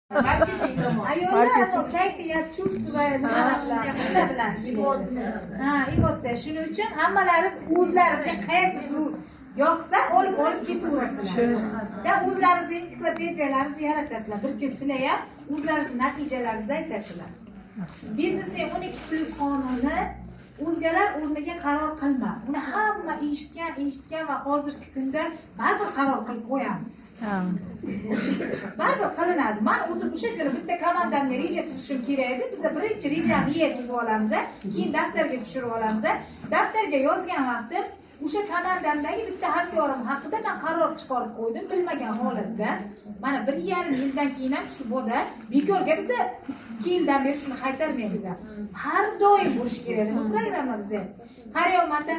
Ayollar kayfiyat, chuvstva bilan ishlaydi. Emotsiya. Shuning uchun hammalaringiz o'zlaringizga qaysi yoqsa olib ketaverasizlar. Da o'zlaringizning ensiklopediyalaringizni yaratasizlar. Bir kun sizlar ham o'zlaringizning natijalaringizni aytasizlar. Biznesning 12+ qonuni o'zgalar o'rniga qaror qilma. Uni hamma eshitgan va hozirgi kunda baribir qaror qilib qo'yamiz. Baribir qilinadi. Men o'zim o'sha kuni bitta komandamga reja tuzishim kerak edi. Biz birinchi rejani tuzib olamiz, keyin daftarga tushirib olamiz. Daftarga yozgan vaqtim o'sha komandamdagi bitta hamkorim haqida men qaror chiqarib qo'ydim bilmagan holatda. Mana 1,5 yildan keyin ham shu boda bekorga biz 2 yildan beri shuni qaytarmaymiz. Har doim bo'lish kerak bu programma bizga. Qarayapman-da,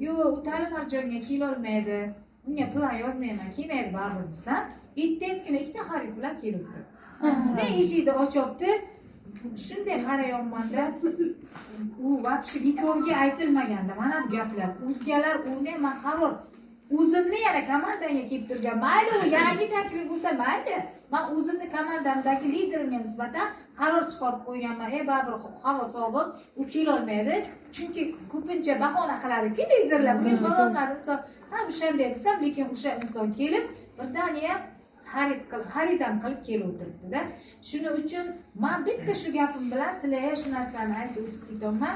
yo'q, ta'lim marjonga kelolmaydi. Unga plan yozmayman, kelmaydi baribir desam, ertasi kuni ikkita xarid bilan kelibdi. Men eshikni ochibdi. Shunday qarayapman-da, u vaqti bekorga aytilmaganda mana bu gaplar. O'zgalar o'rniga men qaror o'zimni yana komandaga kelib turgan. Mayli, u yangi taklif bo'lsa mayli. Men o'zimni komandamdagi liderimga nisbatan qaror chiqarib qo'yganman. Baribir havo sovuq, u kelolmaydi. Chunki ko'pincha bahona qiladi-ki liderlar, men borolmadim. Ha, o'shanday desam, lekin o'sha inson kelib birdaniya xarid ham qilib kelib o'tiribdi-da. Shuning uchun men bitta shu gapim bilan sizlarga shu narsani aytib o'tib ketaman.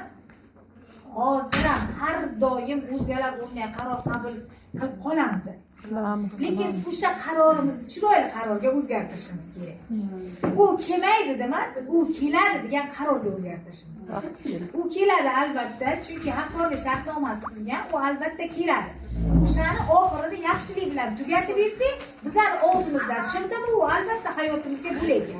Hozir ham har doim o'zgalar o'rniga qaror qabul qilib qolamiz. Lekin o'sha qarorimizni chiroyli qarorga o'zgartirishimiz kerak. U kelmaydi demas, u keladi degan qarorga o'zgartirishimiz kerak. U keladi albatta, chunki hamkorlik shartnomasi tuzgan, u albatta keladi. O'shani oxirini yaxshilik bilan tugatib bersak, bizlar o'zimizdan chiqdimi, u albatta hayotimizga bo'laydi.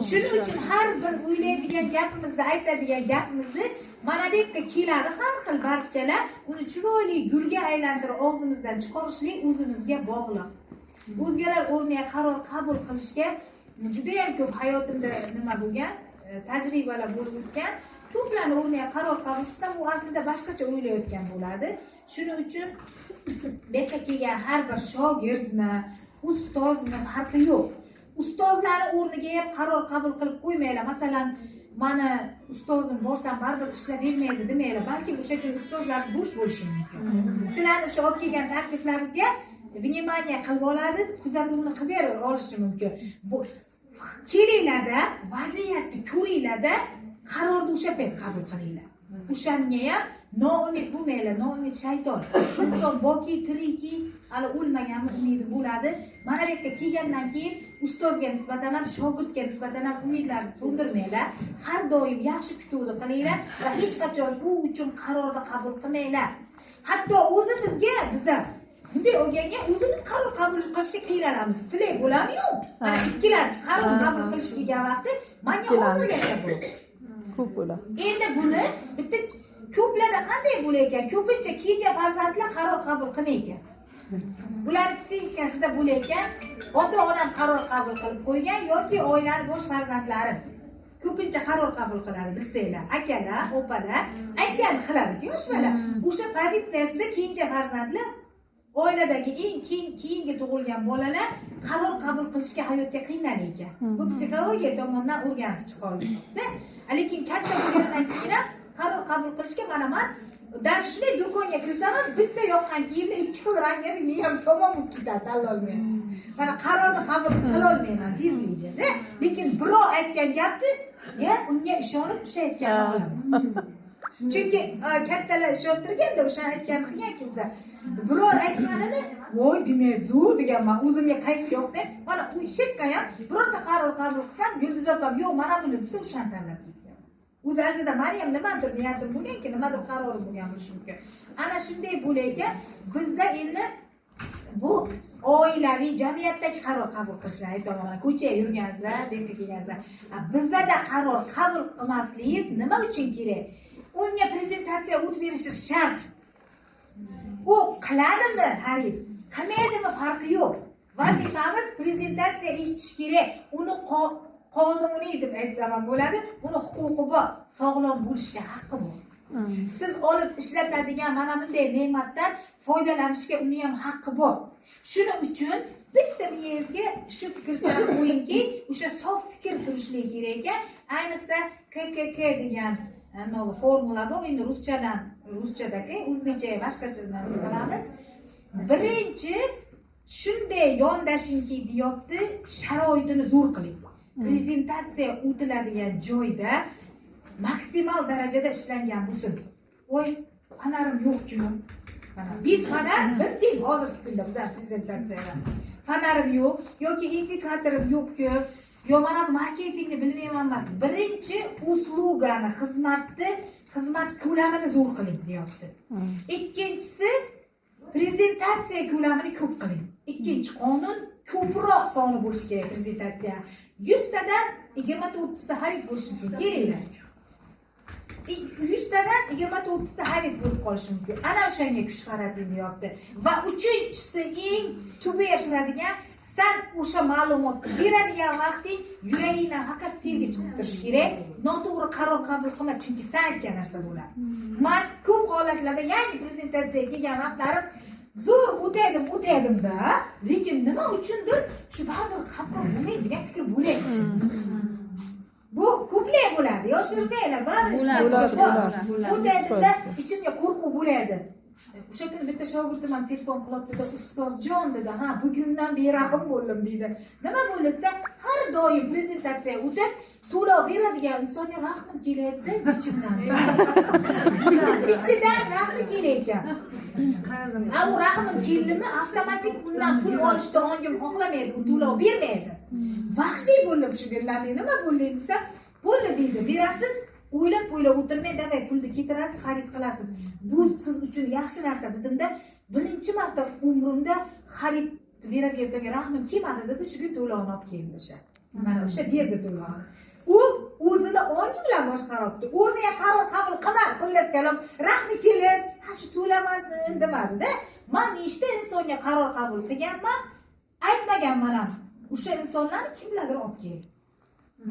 Shuning uchun har bir o'ylaydigan gapimizni, aytadigan gapimizni mana bu yerga keladi har xil barchalar, uni chiroyli gulga aylantirib og'zimizdan chiqarishlik o'zimizga bog'liq. O'zgalar o'rniga qaror qabul qilishga juda ham ko'p hayotimda nima bo'lgan, tajribalar bo'lib o'tgan. Ko'plarning o'rniga qaror qabul qilsam, u aslida boshqacha o'ylayotgan bo'ladi. Shuning uchun bu yerga kelgan har bir shogirdmi, ustozmi farqi yo'q. Ustozlarning o'rniga ham qaror qabul qilib qo'ymanglar. Masalan, mana ustozim borsam baribir ishlab bermaydi demanglar. Balki o'sha kun ustozlar bo'sh bo'lishi mumkin. Sizlar o'sha olib kelgan takliflaringizga vнимание qilib oladi, kuzatuvni qilib olishi mumkin. Bu kelinglarda, vaziyatni ko'ringlarda, qarorni o'sha payt qabul qilinglar. O'shanga ham noumid bo'lmanglar, noumid shayton. Inson boki, tiriki, hali o'lmaganmi umidi bo'ladi. Mana bu yerga kelgandan keyin ustozga nisbatan ham, shogirdga nisbatan ham umidlarni so'ndirmanglar. Har doim yaxshi kutuvni qilinglar va hech qachon u uchun qarorni qabul qilmanglar. Hatto o'zimizga bizlar bunday o'ganga o'zimiz qaror qabul qilishga qiynalamiz. Sizlar bo'lami-yo'q? Mana ikkilanchi qaror qabul qilish kelgan vaqtda menga hozirgacha bu ko'p bo'ladi. Endi buni bitta ko'plarda qanday bo'lar ekan? Ko'pincha kenja farzandlar qaror qabul qilmaydi. Bular psixikasida bo'lar ekan, ota-onam qaror qabul qilib qo'ygan yoki oilaning bosh farzandlari ko'pincha qaror qabul qiladi, bilsanglar. Akalar, opalar aytganini qiladi-ku yoshlar. O'sha pozitsiyasida kenja farzandlar oiladagi eng keyingi tug'ilgan bolalar qaror qabul qilishga hayotga qiynalar ekan. Bu psixologiya tomonidan o'rganib chiqildi. Lekin katta bo'lgandan keyin ham qaror qabul qilishga mana men даже shunday do'konga kirsam ham bitta yoqqan kiyimni 2 xil rangga men ham tamom bo'lib ketadi, tanlolmayman. Mana qarorni qabul qila olmayman tezlikda. Lekin birov aytgan gapni, unga ishonib o'sha aytganini olaman. Chunki kattalar ishontirganda o'sha aytganini qilgan kimsa birov aytganini, voy demak zo'r deganman, o'zimga qaysi yoqsa, mana u ishakka ham birorta qaror qabul qilsam, Yulduz opam yo'q, mana buni desa o'shani tanlab ketgan. O'zi aslida Maryam nimadir niyatim bo'lganki, nimadir qarori bo'lgan bo'lishi mumkin. Ana shunday bo'lar ekan, bizda endi bu oilaviy jamiyatdagi qaror qabul qilishlar aytaman. Ko'chaga yurganingizda, bu yerga kelganingizda, bizda qaror qabul qilmasligingiz nima uchun kerak? Unga prezentatsiya o'tib berishi shart. U qiladimi, xarid, qilmaydimi farqi yo'q. Vazifamiz prezentatsiya eshitish kerak. Uni qonuniy deb aytsam ham bo'ladi. Uni huquqi bor, sog'lom bo'lishga haqqi bor. Siz olib ishlatadigan mana bunday ne'matdan foydalanishga uni ham haqqi bor. Shuning uchun bitta miyangizga shu fikrchani qo'yingki, o'sha sof fikr turishligi kerak ekan. Ayniqsa KKK degan formula bor. Endi ruschadagi, o'zbekcha boshqachadan qilamiz. Birinchi shunday yondashingki deyapti, sharoitini zo'r qiling. Prezentatsiya o'tiladigan joyda maksimal darajada ishlangan bo'lsin. Voy, fanarim yo'q-ku. Biz fanar bitdik hozirgi kunda bizlar prezentatsiyalar. Fanarim yo'q yoki indikatorim yo'q-ku. Yo mana marketingni bilmayman emas. Birinchi uslugani, xizmat ko'lamini zo'r qiling deyapti. Ikkinchisi prezentatsiya ko'lamini ko'p qiling. Ikkinchi qonun ko'proq soni bo'lishi kerak prezentatsiya. 100 tadan 20-30 ta xarid bo'lishi kerak. 100 tadan 20-30 ta xarid bo'lib qolishi mumkin. Ana o'shanga kuch qarating deyapti. Va uchinchisi eng tubiga turadigan, sen o'sha ma'lumotni beradigan vaqting yuragingdan faqat sevgi chiqib turishi kerak. Noto'g'ri qaror qabul qilma, chunki sen aytgan narsa bo'ladi. Men ko'p holatlarda yangi prezentatsiyaga kelgan vaqtlarim zo'r o'tadim-da, lekin nima uchundir shu baribir qabul bo'lmaydi degan fikr bo'laydi. Bu ko'plar bo'ladi, yoshirmanglar, baribir o'taydi-da, ichimga qo'rquv bo'ladi. O'sha kuni bitta shogirdim ham telefon qilibdi-da, ustozjon dedi, ha, bugundan berahim bo'ldim deydi. Nima bo'ldi desa, har doim prezentatsiya o'tib, to'lov beradigan insonga rahmim kelayapti, ichimdan. Ichidan rahmi kelar ekan. U rahmim keldimi, avtomatik undan pul olishni ongim xohlamaydi, u to'lov bermaydi. Vahshiy bo'ldim shu kunlarda. Nima bo'ldi desa, bo'ldi deydi, berasiz, o'ylab o'tirmay, davay pulni ketirasiz, xarid qilasiz. Bu siz uchun yaxshi narsa dedimda, birinchi marta umrimda xarid beradigan insonga rahmim kelmadi dedi, shu kun to'lovni olib keldi o'sha. Mana o'sha berdi to'lovni. U o'zini ongi bilan boshqaribdi. O'rniga qaror qabul qilmadi. Xullas kalom, rahmi kelib, ha shu to'lamasin demadi-da. Men ishda insonga qaror qabul qilganman, aytmaganman ham. O'sha insonlarni kimlardir olib keldi.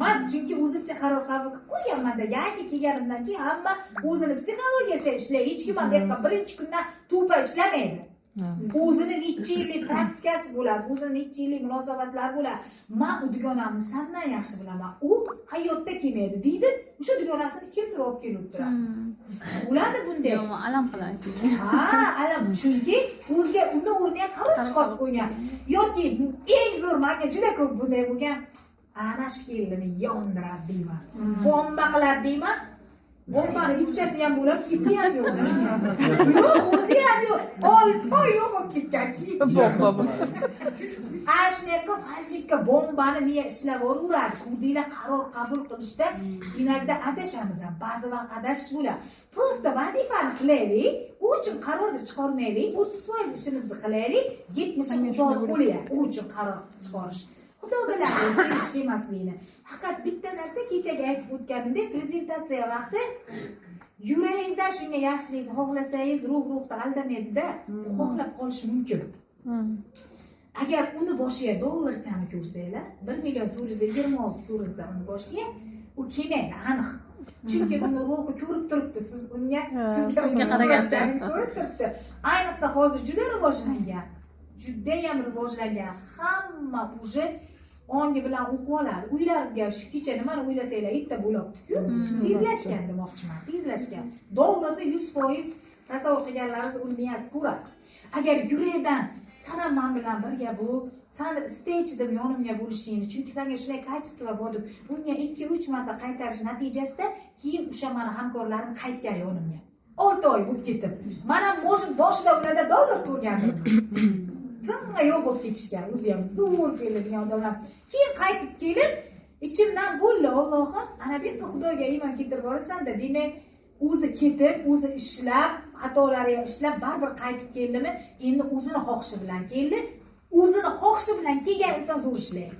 Men chunki o'zimcha qaror qabul qilib qo'yganman-da, yangi kelganimdan keyin hamma o'zini psixologiyasiga ishlaydi. Hech kim ham bu yerda birinchi kundan to'pa ishlamaydi. O'zini necha yillik praktikasi bo'ladi, o'zini necha yillik munosabatlari bo'ladi. Men u dugonamni sandan yaxshi bilaman. U hayotda kelmaydi deydi. O'sha dugonasini kimdir olib kelib turadi. Bo'ladi bunday. Yo'q, alam qiladi. Ha, alam, chunki o'zga uni o'rniga qaror chiqarib qo'ygan. Yoki eng zo'r menga juda ko'p bunday bo'lgan. Ana shu kelinni yondiradi deyman. Bomba qiladi deyman. Bombani ipchasi ham bo'lib, ipi ham yo'q. Yo'q, o'zi ham yo'q. 6 oy yo'q bo'lib ketgan. Bomba. Ashnaqa falshivka bombani miya ishlab o'radi. Kurdiylar qaror qabul qilishda inakda adashamiz ham. Ba'zi vaqt adashish bo'ladi. Prosta vazifani qilaylik, u uchun qarorni chiqarmaylik, 30% ishimizni qilaylik, 70 xudo qo'lyapti. U uchun qaror chiqarish. Xudo biladi, kelish kelmasligini. Faqat bitta narsa kechagi aytib o'tganimdek, prezentatsiya vaqti yuragingizdan shunga yaxshilikni xohlasangiz, ruhda aldamaydi-da, xohlab qolish mumkin. Agar uni boshiga dollarchani ko'rsanglar, 1.426 ko'rinsa uni boshiga, u kelmaydi, aniq. Chunki uni ruhi ko'rib turibdi, siz unga sizga qaraganda ko'rib turibdi. Ayniqsa hozir juda rivojlangan. Judayam rivojlangan. Hamma uje ongi bilan o'qib oladi. Uylaringizga shu kecha nimani o'ylasanglar, bitta bo'libdi-ku. Tezlashgan demoqchiman, tezlashgan. Dollarda 100% tasavvur qilganlaringiz uni miyasi ko'radi. Agar yurakdan sana men bilan birga bu, seni istadim yonimga bo'lishingni, chunki senga shunday kачество bo'lib, unga 2-3 marta qaytarish natijasida keyin o'sha meni hamkorlarim qaytgan yonimga. 6 oy bo'lib ketib. Men ham mo'shin boshida ularda dollar ko'rgandim. Zimma yo'q bo'lib ketishgan, o'zi ham zo'r keladigan odamlar. Keyin qaytib kelib, ichimdan bo'ldi, Allohim, ana bu yerda Xudoga iymon keltirib borasan-da, demak, o'zi ketib, o'zi ishlab, xatolariga ishlab, baribir qaytib keldimi, endi o'zini xohishi bilan keldi. O'zini xohishi bilan kelgan inson zo'r ishlaydi.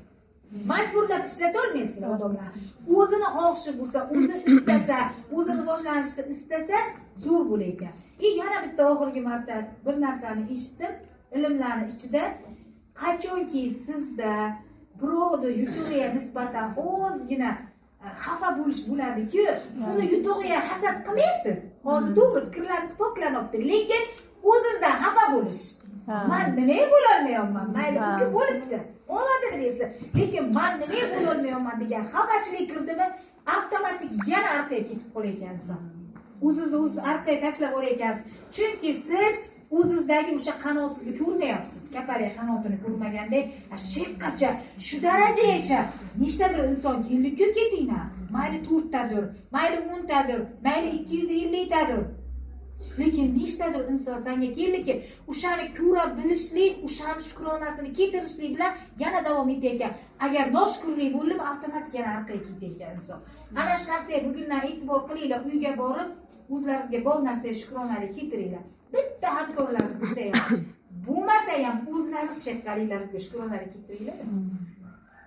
Majburlab ishlata olmaysizlar odamlar. O'zini xohishi bo'lsa, o'zi istasa, o'zi rivojlanishni istasa, zo'r bo'lar ekan. Yana bitta oxirgi marta bir narsani eshitdim. Ilmlarni ichida qachonki sizda birovni yutug'iga nisbatan ozgina xafa bo'lish bo'ladi-ku, uni yutug'iga hasad qilmaysiz. Hozir to'g'ri fikrlaringiz poklanyapti, lekin o'zingizdan xafa bo'lish. Men nima bo'lolmayapman? Mayli, uka bo'libdi. Omadini bersin. Lekin men nima bo'lolmayapman degan xafachilik kirdimi, avtomatik yana orqaga ketib qolayotgansiz. O'zingizni o'zingiz orqaga tashlab olayotgansiz. Chunki siz o'zingizdagi o'sha qanotingizni ko'rmayapsiz. Kapariya qanotini ko'rmaganda, shekkacha, shu darajagacha nechtadir inson kelib-ku ketinglar. Mayli 4 tadir, mayli 10 tadir, mayli 250 tadir. Lekin nechtadir inson senga keldiki, o'shani ko'rib bilishlik, o'shani shukronasini keltirishlik bilan yana davom etayotgan. Agar noshukrlik bo'lib, avtomatik yana orqaga ketayotgan inson. Ana shu narsaga bugundan e'tibor qilinglar, uyga borib, o'zlaringizga bor narsaga shukronalik keltiringlar. Bitta hamkorlaringiz bo'lsa ham, bo'lmasa ham o'zlaringiz shekkaringlaringizga shukronalik keltiringlar.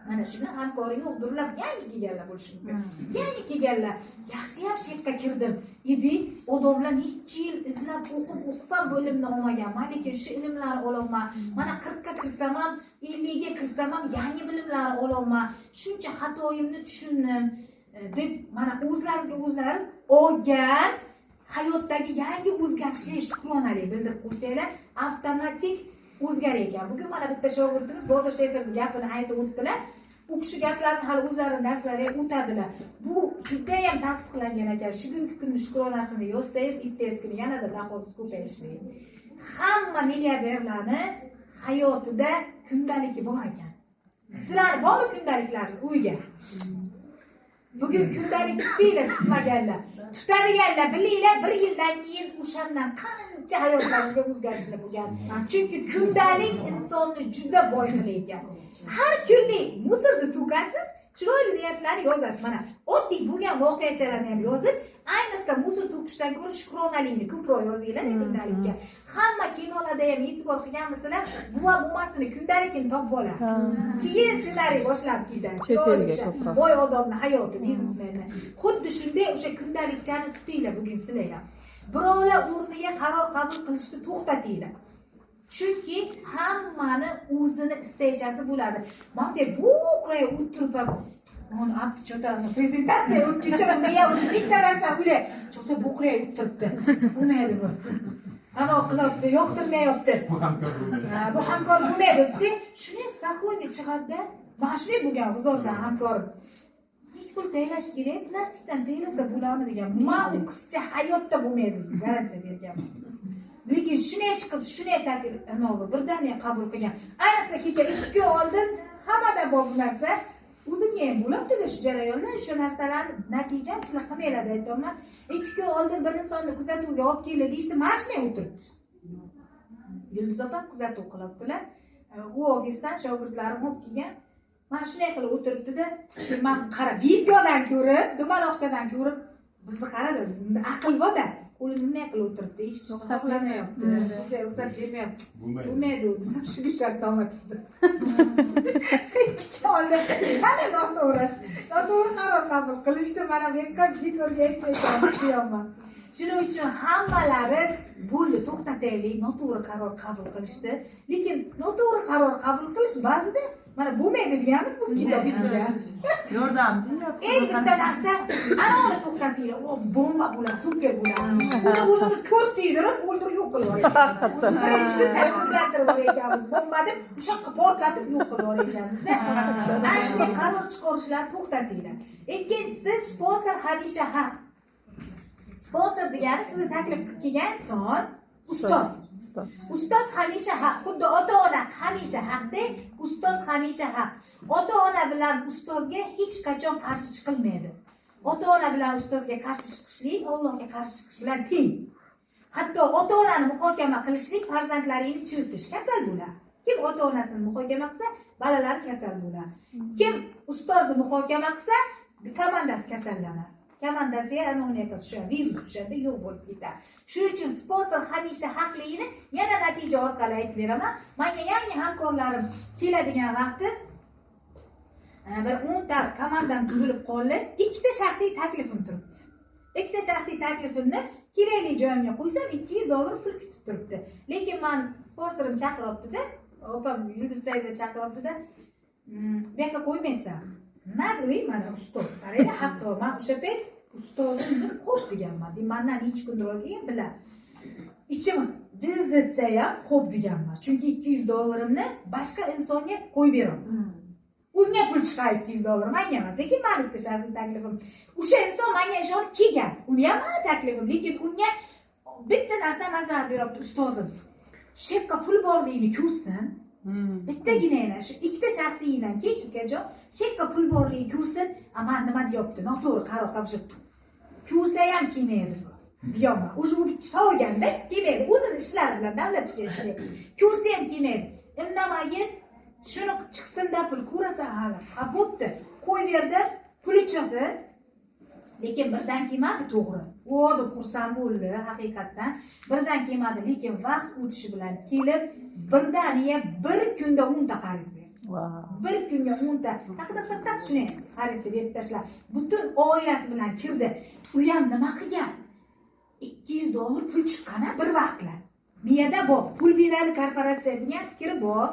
Mana shuni hamkori yo'q, durlab yangi kelganlar bo'lishi mumkin. Yangi kelganlar, yaxshi ham shekka kirdim. Ibi odamlar necha yil izlab o'qib ham bilimni olmaganman, lekin shu ilmlarni olaman. Mana 40 ga kirsam ham, 50 ga kirsam ham yangi bilimlarni olaman. Shuncha xatoyimni tushundim deb mana o'zlaringizga o'zlaringiz olgan hayotdagi yangi o'zgarishlarga shukronalik bildirib qo'ysanglar, avtomatik o'zgarar ekan. Bugun mana bitta shogirdimiz Botir Sheferning gapini aytib o'tdilar. U kishi gaplarni hali o'zlarining darslariga o'tadilar. Bu juda ham tasdiqlangan ekan. Shu kungi kunni shukronasini yozsangiz, ertasi kuni yanada dohodingiz ko'payishligi. Hamma milliarderlarning hayotida kundaligi bor ekan. Sizlar bormi kundaliklaringiz uyga? Bugun kundalik tutinglar, tutmaganlar. Tutadiganlar bilinglar, 1 yildan keyin o'shandan qancha hayotlaringizga o'zgarishlar bo'lgan. Chunki kundalik insonni juda boy qilayotgan. Har kunlik musorni to'kasiz, chiroyli niyatlarni yozasiz. Mana oddiy bo'lgan voqeachalarni ham yozib, ayniqsa musor to'kishdan ko'ra shukronalikni ko'proq yozinglar kundalikka. Hamma kinolarda ham e'tibor qilganmisizlar, buva bumasini kundalikini topib oladi. Keyin ssenariy boshlab ketadi. Boy odamning hayoti, biznesmenni. Xuddi shunday o'sha kundalikchani tutinglar bugun sizlar ham. Birovlar o'rniga qaror qabul qilishni to'xtatinglar. Chunki hammani o'zini istaychasi bo'ladi. Menga bu qray o'tirib ham onu apti cho'tani prezentatsiya o'tguncha menga o'zi bitta narsa o'ylay. Cho'ta bu qray o'tiribdi. Bo'lmaydi bu. Ana qilibdi, yoqtirmayapti. Bu hamkor bo'lmaydi. Bu hamkor bo'lmaydi desa, shuni spokойно chiqadi-da. Mana shunday bo'lgan huzurdan hamkorim. Hech pul tayyorlash kerak, plastikdan tayyorlasa bo'ladimi degan. Men u qizcha hayotda bo'lmaydi, garantiya berganman. Lekin shunday chiqib, shunday taklif birdaniga qabul qilgan. Ayniqsa kecha 2 kun oldin hammada bor bu narsa. O'zimga ham bo'libdi-da shu jarayonlar, o'sha narsalarni natija sizlar qilmaylar aytaman. 2 kun oldin bir insonni kuzatuvga olib keldi deyishdi, mashinada o'tiribdi. Yulduz opa kuzatuv qilibdilar. U ofisdan shogirdlarim olib kelgan. Mana shunday qilib o'tiribdi-da, men qara videodan ko'rib, dumaloqchadan ko'rib, bizni qaradi, aql bor-da. Qo'lini bunday qilib o'tiribdi, hech xohlamayapti. Bizga ruxsat bermayapti. Bo'lmaydi, desam shu shartnoma tuzdi. Mana noto'g'ri qaror qabul qilishdi, mana bekorga aytmayman. Shuning uchun hammalaringiz bo'ldi, to'xtataylik, noto'g'ri qaror qabul qilishdi. Lekin noto'g'ri qaror qabul qilish ba'zida mana bo'lmaydi deganmiz bu kitobda. Yordam. Eng bitta narsa, ana uni to'xtatinglar. O bomba bo'ladi, super bo'ladi. Buni o'zimiz ko'z tegdirib, o'ldirib yo'q qilib yuboramiz. Birinchi kundan o'zgartirib yuboramiz. Bomba deb o'sha portlatib yo'q qilib yuboramiz-da. Ana shunday qaror chiqarishlarni to'xtatinglar. Ikkinchisi, sponsor hamisha haq. Sponsor degani sizni taklif qilib kelgan son ustoz. Ustoz hamisha haq. Xuddi ota-ona hamisha haqdek, ustoz hamisha haq. Ota-ona bilan ustozga hech qachon qarshi chiqilmaydi. Ota-ona bilan ustozga qarshi chiqishlik Allohga qarshi chiqish bilan teng. Hatto ota-onani muhokama qilishlik farzandlaringni chiritish kasal bo'ladi. Kim ota-onasini muhokama qilsa, bolalari kasal bo'ladi. Kim ustozni muhokama qilsa, komandasi kasallanadi. Komandasiga anoqaga tushadi, virus tushadi, yo'q bo'lib ketadi. Shuning uchun sponsor hamisha haqligini yana natija orqali aytib beraman. Menga yangi hamkorlarim keladigan vaqtda bir 10 ta komandam tuzilib qoldi. 2 ta shaxsiy taklifim turibdi. 2 ta shaxsiy taklifimni kerakli joyimga qo'ysam $200 pul kutib turibdi. Lekin men sponsorim chaqiryapti-da, opam Yulduz Saidova chaqiryapti-da. Bu yerga qo'ymaysan. Nagli mana ustoz. Qaranglar, hatto men o'sha payt ustozim deb xo'p deganman. Mendan necha kun o'rgangan bilan. Ichim jiz ham xo'p deganman. Chunki $200 boshqa insonga qo'yib beraman. Unga pul chiqadi $200, menga emas, lekin meni shaxsiy taklifim. O'sha inson menga ishonib kelgan. Uni ham meni taklifim, lekin unga bitta narsa maslahat beryapti ustozim. Shu yerga pul borligini ko'rsin. Bittagina yana shu ikkita shaxsiydan kech ukajon, shu yerga pul borligini ko'rsin. Ama nima deyapti? Noto'g'ri qaror qabul ko'rsa ham kiymaydi bu. Deyapman. O'sha u sovganda kiymaydi. O'zini ishlari bilan davlat ishlaydi. Ko'rsa ham kiymaydi. Indamagin shuni chiqsin-da pul ko'rasa hali. Ha bo'pti. Qo'y berdim, puli chiqdi. Lekin birdan kiymadi to'g'ri. O'da xursand bo'ldi haqiqatdan. Birdan kiymadi, lekin vaqt o'tishi bilan kelib birdaniga bir kunda 10 ta xarid berdi. Bir kunga 10 ta. Taq shuni xaridni berib tashlab, butun oilasi bilan kirdi. U ham nima qilgan? $200 pul chiqqan bir vaqtlar. Miyada bor, pul beradi korporatsiya degan fikri bor.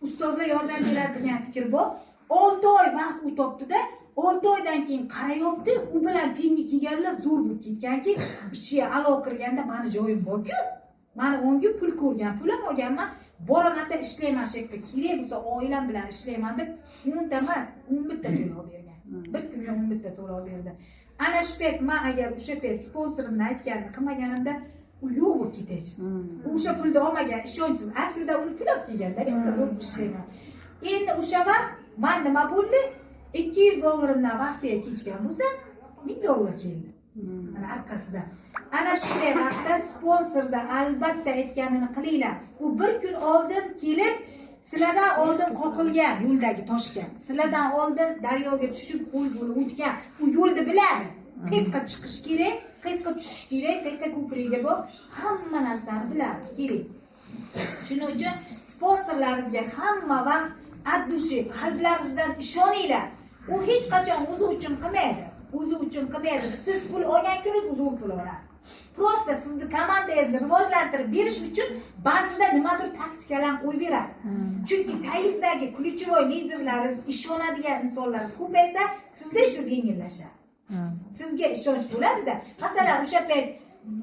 Ustozlar yordam beradi degan fikr bor. 6 oy vaqt o'tibdi-da, 6 oydan keyin qarayapti, u bilan tengi kelganlar zo'r bo'lib ketganki, ichiga alo kirganda meni joyim bor-ku. Meni 10 kun pul ko'rgan, pulim olganman, boraman-da ishlayman shu yerga. Kerak bo'lsa oilam bilan ishlayman deb 10 ta emas, 11 ta to'lov bergan. Bir kunga 11 ta to'lov berdi. Ana shu payt men agar o'sha payt sponsorimni aytganini qilmaganimda u yo'q bo'lib ketaychi. O'sha pulni olmagan, ishonchsiz. Aslida uni pul olib kelganda men zo'r ishlayman. Endi o'sha vaqt men nima bo'ldi? $200 vaqtiga kechgan bo'lsa, $1000 keldi. Mana orqasida. Ana shunday vaqtda sponsorda albatta aytganini qilinglar. U bir kun oldin kelib, sizlardan oldin qoqilgan yo'ldagi toshga, sizlardan oldin daryoga tushib qo'y bo'lib o'tgan, u yo'lni biladi. Qayerga chiqish kerak, qayerga tushish kerak, qayerga ko'prikga bor, hamma narsani biladi. Keling. Shuning uchun sponsorlaringizga hamma vaqt addushi qalblaringizdan ishoninglar. U hech qachon o'zi uchun qilmaydi. O'zi uchun qilmaydi. Siz pul olgan kuningiz o'zi pul oladi. Prosta sizni komandangizni rivojlantirib berish uchun ba'zida nimadir taktikalarni qo'yib beradi. Chunki tagizdagi ключевой liderlaringiz, ishonadigan insonlaringiz ko'paysa, sizda ishingiz yengillashadi. Sizga ishonch bo'ladi-da. Masalan, o'sha payt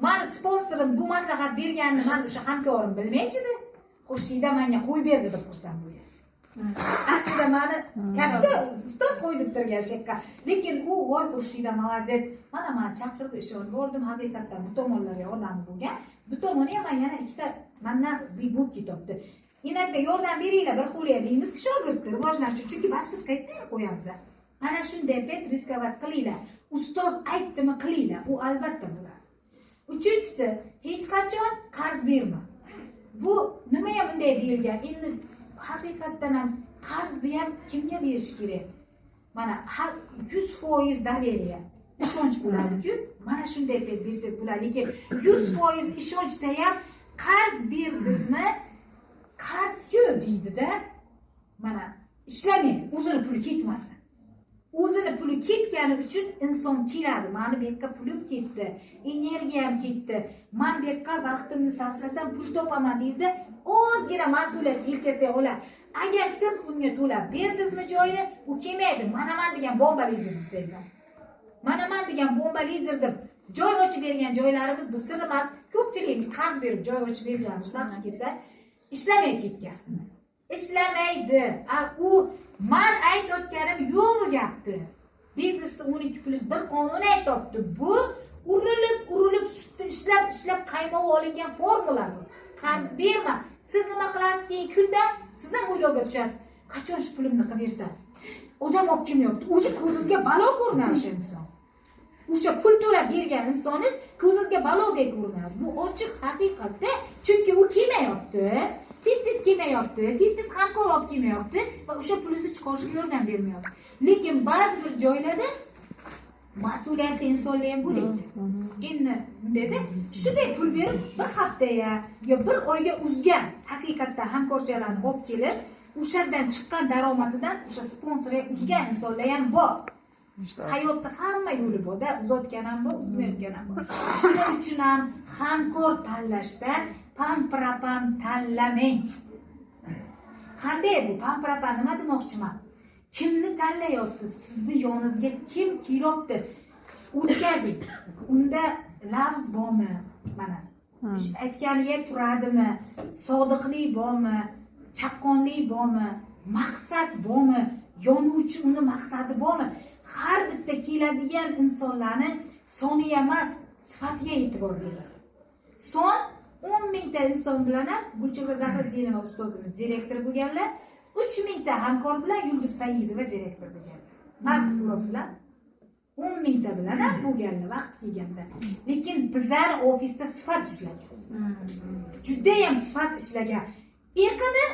men sponsorim bu maslahat berganini men o'sha hamkorim bilmaychidi. Xurshida menga qo'yib berdi deb xursand bo'lgan. Aslida meni katta ustoz qo'yib turgan shekka. Lekin u voy Xurshida молодец. Mana men chaqirdi, ishonib bordim, haqiqatdan bu tomonlarga odam bo'lgan. Bu tomoni ham yana ikkita mendan bo'lib ketibdi. Inakda yordam beringlar, bir qo'liga deymiz, shogirdni rivojlanish uchun, chunki boshqa qayerdan qo'yamiz. Mana shunday payt riskovat qilinglar. Ustoz aytdimi qilinglar, u albatta bo'ladi. Uchinchisi, hech qachon qarz berma. Bu nima ham bunday deyilgan? Endi haqiqatdan ham qarzni ham kimga berish kerak? Mana 100% daveriya, ishonch bo'ladi-ku. Mana shunday payt bersangiz bo'ladi, lekin 100% ishonchda ham qarz berdingizmi? Qarz-ku deydi-da. Mana ishlamaydi, o'zini puli ketmasin. O'zini puli ketgani uchun inson keladi. Meni bu yerga pulim ketdi, energiyam ketdi. Men bu yerga vaqtimni sarflasam pul topaman deydi. Ozgina mas'uliyat yelkasiga oladi. Agar siz unga to'lab berdingizmi joyini, u kelmaydi. Mana men degan bomba lider desangizlar. Mana men degan bomba lider deb joy ochib bergan joylarimiz bu sir emas. Ko'pchiligimiz qarz berib joy ochib berganmiz. Vaqti kelsa ishlamay ketgan. Ishlamaydi. U men aytayotganim yo'q bu gapni. Biznesda 12+1 qonun aytibdi. Bu urilib sutni ishlab qaymoq olingan formula bu. Qarz berma. Siz nima qilasiz keyin kunda? Siz ham o'ylovga tushasiz. Qachon shu pulimni qilib bersam? Odam olib kelmayapti. O'sha ko'zingizga balo ko'rinadi o'sha inson. O'sha pul to'lab bergan insoningiz ko'zingizga balodek ko'rinadi. Bu ochiq haqiqatda, chunki u kelmayapti. Tez kelmayapti, tez hamkor olib kelmayapti va o'sha pulingizni chiqarishga yordam bermayapti. Lekin ba'zi bir joylarda mas'uliyatli insonlar ham bo'laydi. Endi bundayda shunday pul berib bir haftaga yo bir oyga uzgan haqiqatdan hamkorchalarni olib kelib, o'shadan chiqqan daromadidan o'sha sponsorga uzgan insonlar ham bor. Hayotda hamma yo'li bor-da, uzatgan ham bor, uzmayotgan ham bor. Shuning uchun ham hamkor tanlashda pam-prapam tanlamang. Qanday bu pam-prapam nima demoqchiman? Kimni tanlayapsiz? Sizni yoningizga kim kelyapti? O'tkazing. Unda lafz bormi? Mana aytganiga turadimi, sodiqlik bormi, chaqqonlik bormi, maqsad bormi, yonuvchi uni maqsadi bormi? Har bitta keladigan insonlarni soniga emas, sifatiga e'tibor beradi. Son 10 mingta inson bilan ham Gulchehra Zahriddinova ustozimiz direktor bo'lganlar, 3 mingta hamkor bilan Yulduz Saidova direktor bo'lganlar. Farq ko'ryapsizlar? 10 mingta bilan ham bo'lganlar vaqt kelganda. Lekin bizlar ofisda sifat ishlagan. Juda ham sifat ishlagan. Erkada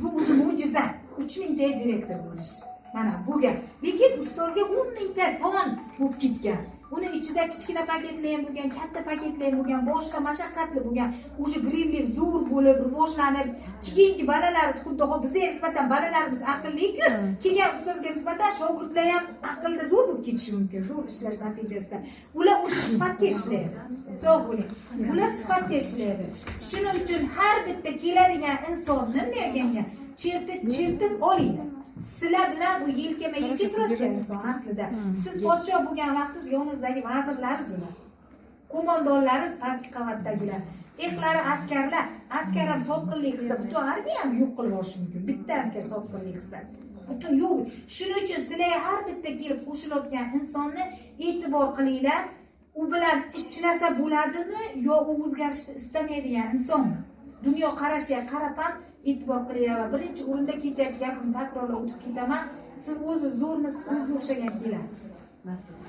bu o'zi mo'jiza. 3 mingta direktor bo'lish. Mana bo'lgan. Lekin ustozga 10 mingta son bo'lib ketgan. Uni ichida kichkina paketlar ham bo'lgan, katta paketlar ham bo'lgan, boshqa mashaqqatli bo'lgan, o'sha grillik zo'r bo'lib rivojlanib, keyingi balalarimiz xuddi bizga nisbatan balalarimiz aqlli-ku, kelgan ustozga nisbatan shogirdlar ham aqlda zo'r bo'lib ketishi mumkin, zo'r ishlash natijasida. Ular o'sha sifatga ishlaydi. Sog' bo'ling. Ular sifatga ishlaydi. Shuning uchun har bitta keladigan insonni nega chertib olinglar. Sizlar bilan bu yelkama-yelka turadigan inson aslida. Siz podshoh bo'lgan vaqtingiz yoningizdagi vazirlaringiz ular. Qo'mondonlaringiz pastki qavatdagilar. Eqlari askarlar. Askar ham sotqinlik qilsa, butun armiyani yo'q qilib yuborish mumkin. Bitta askar sotqinlik qilsa, butun yo'q. Shuning uchun sizlar har bitta kelib qo'shilayotgan insonni e'tibor qilinglar. U bilan ishlasa bo'ladimi yo u o'zgarishni istamaydigan insonmi? Dunyo qarashiga qarab ham e'tibor qilinglar va birinchi o'rinda kechagi gapimni takrorlab o'tib ketaman. Siz o'zingiz zo'rmisiz, o'zga o'xshagan kelar.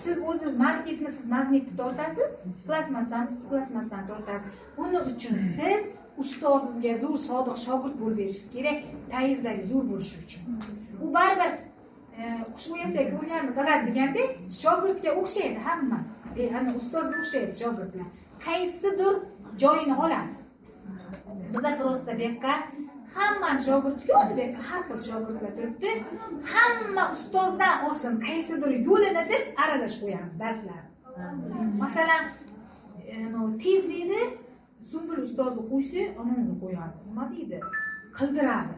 Siz o'zingiz magnitmisiz, magnitni tortasiz, plasmasasiz, plasmasani tortasiz. Uning uchun siz ustozingizga zo'r sodiq shogird bo'lib berishingiz kerak, tayizdagi zo'r bo'lishi uchun. U baribir xushbo'y yasak ko'rganni qiladi deganda shogirdga o'xshaydi hamma. Ana ustozga o'xshaydi shogirdlar. Qaysidir joyini oladi. Biza prosta bu yerga hammani shogirdiga o'zi bu yerga har xil shogirdlar turibdi. Hamma ustozdan olsin, qaysidir yo'lini deb aralashib qo'yamiz darslarni. Masalan, tezlikni Sumbul ustozni qo'ysa, uni qo'yadi. Nima deydi? Qildiradi.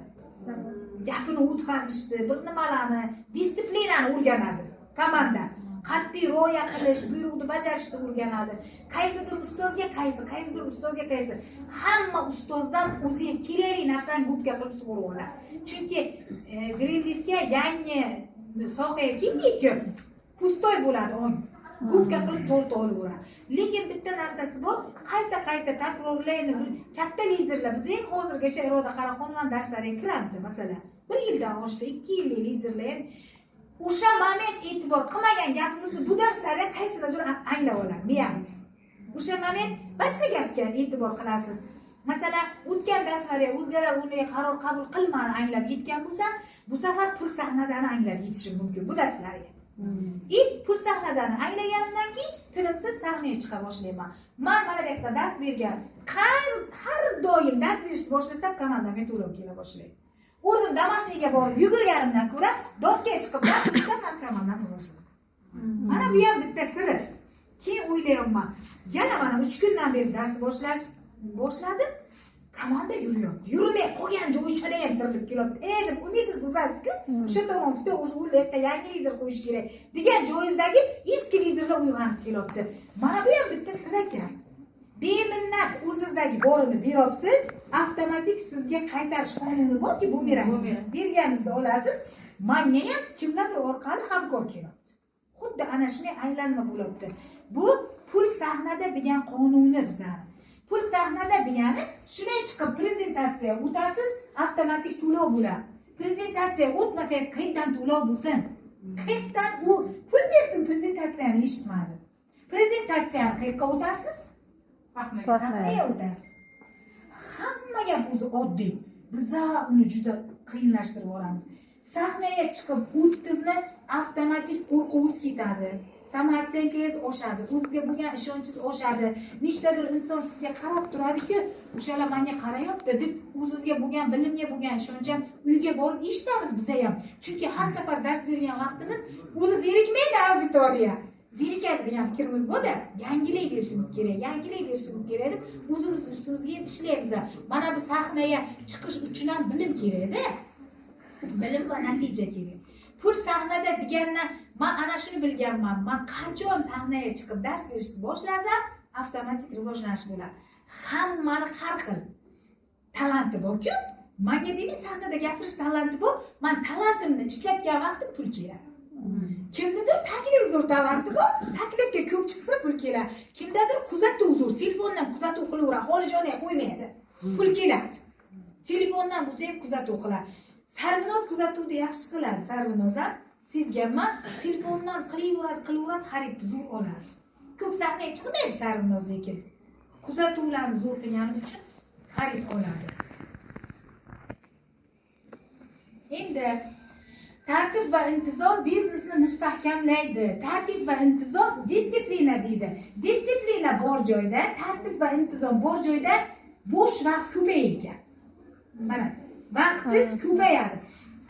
Gapini o'tkazishdi, bir nimalarni, disiplinani o'rganadi. Komanda qat'iy rioya qilish, buyruqni bajarishni o'rganadi. Qaysidir ustozga qaysidir ustozga qaysi. Hamma ustozdan o'ziga kerakli narsani gubka qilib sug'urib oladi. Chunki grillifga yangi sohaga kelmaydi, pustoy bo'ladi ong. Gubka qilib tortib olaveradi. Lekin bitta narsasi bor, qayta takrorlaydi. Katta liderlar biz ham hozirgacha Iroda Qaraxonova darslariga kiramiz, masalan. 1 yildan oshdi, 2 yillik liderlar ham o'sha moment e'tibor qilmagan gapimizni bu darslarda qaysidir anglab oladi, miyamiz. O'sha moment boshqa gapga e'tibor qilasiz. Masalan, o'tgan darslarga o'zgalar o'rniga qaror qabul qilmani anglab yetgan bo'lsa, bu safar pul sahnadan anglab yetishi mumkin bu darslarga. Pul sahnadan anglaganimdan keyin tinimsiz sahnaga chiqa boshlayman. Men mana bu yerda dars bergan, har doim dars berishni boshlasam, komandament to'lab kela boshlaydi. O'zim damashniga borib yugurganimdan ko'ra, doskaga chiqib dars bersam, men komandament boshlayman. Mana bu ham bitta siri. Keyin o'ylayapman, yana mana 3 kundan beri dars boshladim. Komanda yuryapti. Yurmay qolgan joyichada ham tirilib kelyapti. Deb umidingiz buzasiz-ku. O'sha tomon все уже u yerda yangi lider qo'yish kerak degan joyingizdagi eski liderlar uyg'onib kelyapti. Mana bu ham bitta sir ekan. Beminnat o'zingizdagi borini beryapsiz, avtomatik sizga qaytarish qonuni borki, bu berganingizda olasiz. Menga ham kimlardir orqali hamkor kelyapti. Xuddi ana shunday aylanma bo'lyapti. Bu pul sahnada degan qonuni bizlar. Pul sahnada degani shunday chiqib prezentatsiya o'tasiz, avtomatik to'lov bo'ladi. Prezentatsiya o'tmasangiz qayerdan to'lov bo'lsin? Qayerdan u pul bersin prezentatsiyani eshitmadi. Prezentatsiyani qayerga o'tasiz? Sahnaga o'tasiz. Hamma gap o'zi oddiy. Biz uni juda qiyinlashtirib olamiz. Sahnaga chiqib o'tdingizmi, avtomatik qo'rquvingiz ketadi. Samoatsangiz oshadi, o'zingizga bo'lgan ishonchingiz oshadi. Nechtadir inson sizga qarab turadi-ku, o'shalar menga qarayapti deb o'zingizga bo'lgan bilimga bo'lgan ishonchim uyga borib eshitamiz biz ham. Chunki har safar dars bergan vaqtimiz o'zi zerikmaydi auditoriya. Zerikadi degan fikrimiz bor-da, yangilik berishimiz kerak deb o'zimiz ustimizga ham ishlaymiz. Mana bu sahnaga chiqish uchun ham bilim kerak-da. Bilim va natija kerak. Pul sahnada deganni men ana shuni bilganman. Men qachon sahnaga chiqib dars berishni boshlasam, avtomatik rivojlanish bo'ladi. hammani har xil talanti bor-ku. Menga deymi sahnada gapirish talanti bor. Men talantimni ishlatgan vaqtim pul keladi. Kimnidir taklif zo'r talanti bor. Taklifga ko'p chiqsa pul keladi. Kimdadir kuzatuv zo'r, telefondan kuzatuv qilaveradi, holijoyga qo'ymaydi. Pul keladi. Telefondan bo'lsa ham kuzatuv qiladi. Sarvinoz kuzatuvni yaxshi qiladi. Sarvinoz ham sizga men telefondan qilaveradi, xaridni zo'r oladi. Ko'p sahnaga chiqmaydi Sarvinoz, lekin kuzatuvlarni zo'r qilgani uchun xarid oladi. Endi tartib va intizom biznesni mustahkamlaydi. Tartib va intizom disiplina deydi. Disiplina bor joyda, tartib va intizom bor joyda bo'sh vaqt ko'payadi. Mana vaqtingiz ko'payadi.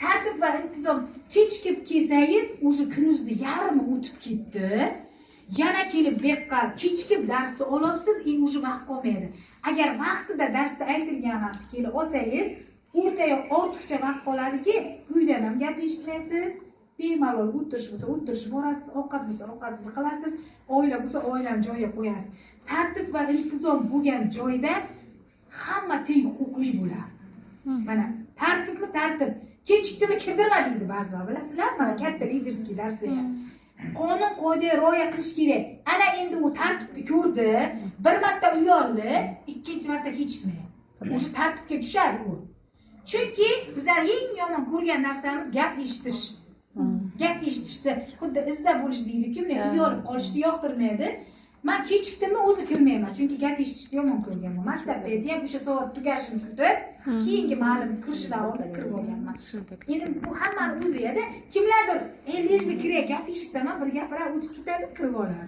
Tartib va intizom kechikib kelsangiz, o'sha kuningizni yarmi o'tib ketdi. Yana kelib bu yoqqa kechikib darsni olibsiz, o'sha vaqt qolmaydi. Agar vaqtida darsda aytilgan vaqt kelib olsangiz, o'rtaga ortiqcha vaqt qoladiki, uydan ham gap eshitmaysiz, bemalol o'tirish bo'lsa o'tirishib borasiz, ovqat bo'lsa ovqatingizni qilasiz, oila bo'lsa oilani joyiga qo'yasiz. Tartib va intizom bo'lgan joyda hamma teng huquqli bo'ladi. Mana tartibmi tartib, kechikdimi kirdirma deydi ba'zilar, bilasizlar? Mana katta liderskiy darslar. Qonun qoidaga rioya qilish kerak. Ana endi u tartibni ko'rdi, bir marta uyaldi, ikkinchi marta kechikmaydi. O'sha tartibga tushadi u. Chunki bizlar eng yomon ko'rgan narsamiz gap eshitish. Gap eshitishda xuddi izza bo'lish deydi-ku, uyalib qolishni yoqtirmaydi. Men kechikdimmi o'zi kirmayman, chunki gap eshitishni yomon ko'rganman. Maktabda ham o'sha soat tugashini kutib, keyingi ma'lum kirishidan oldin kirib olganman. Endi bu hammani o'zida kimlardir lejmi kiray gap eshitsam bir gapirib o'tib ketadi, kirib oladi.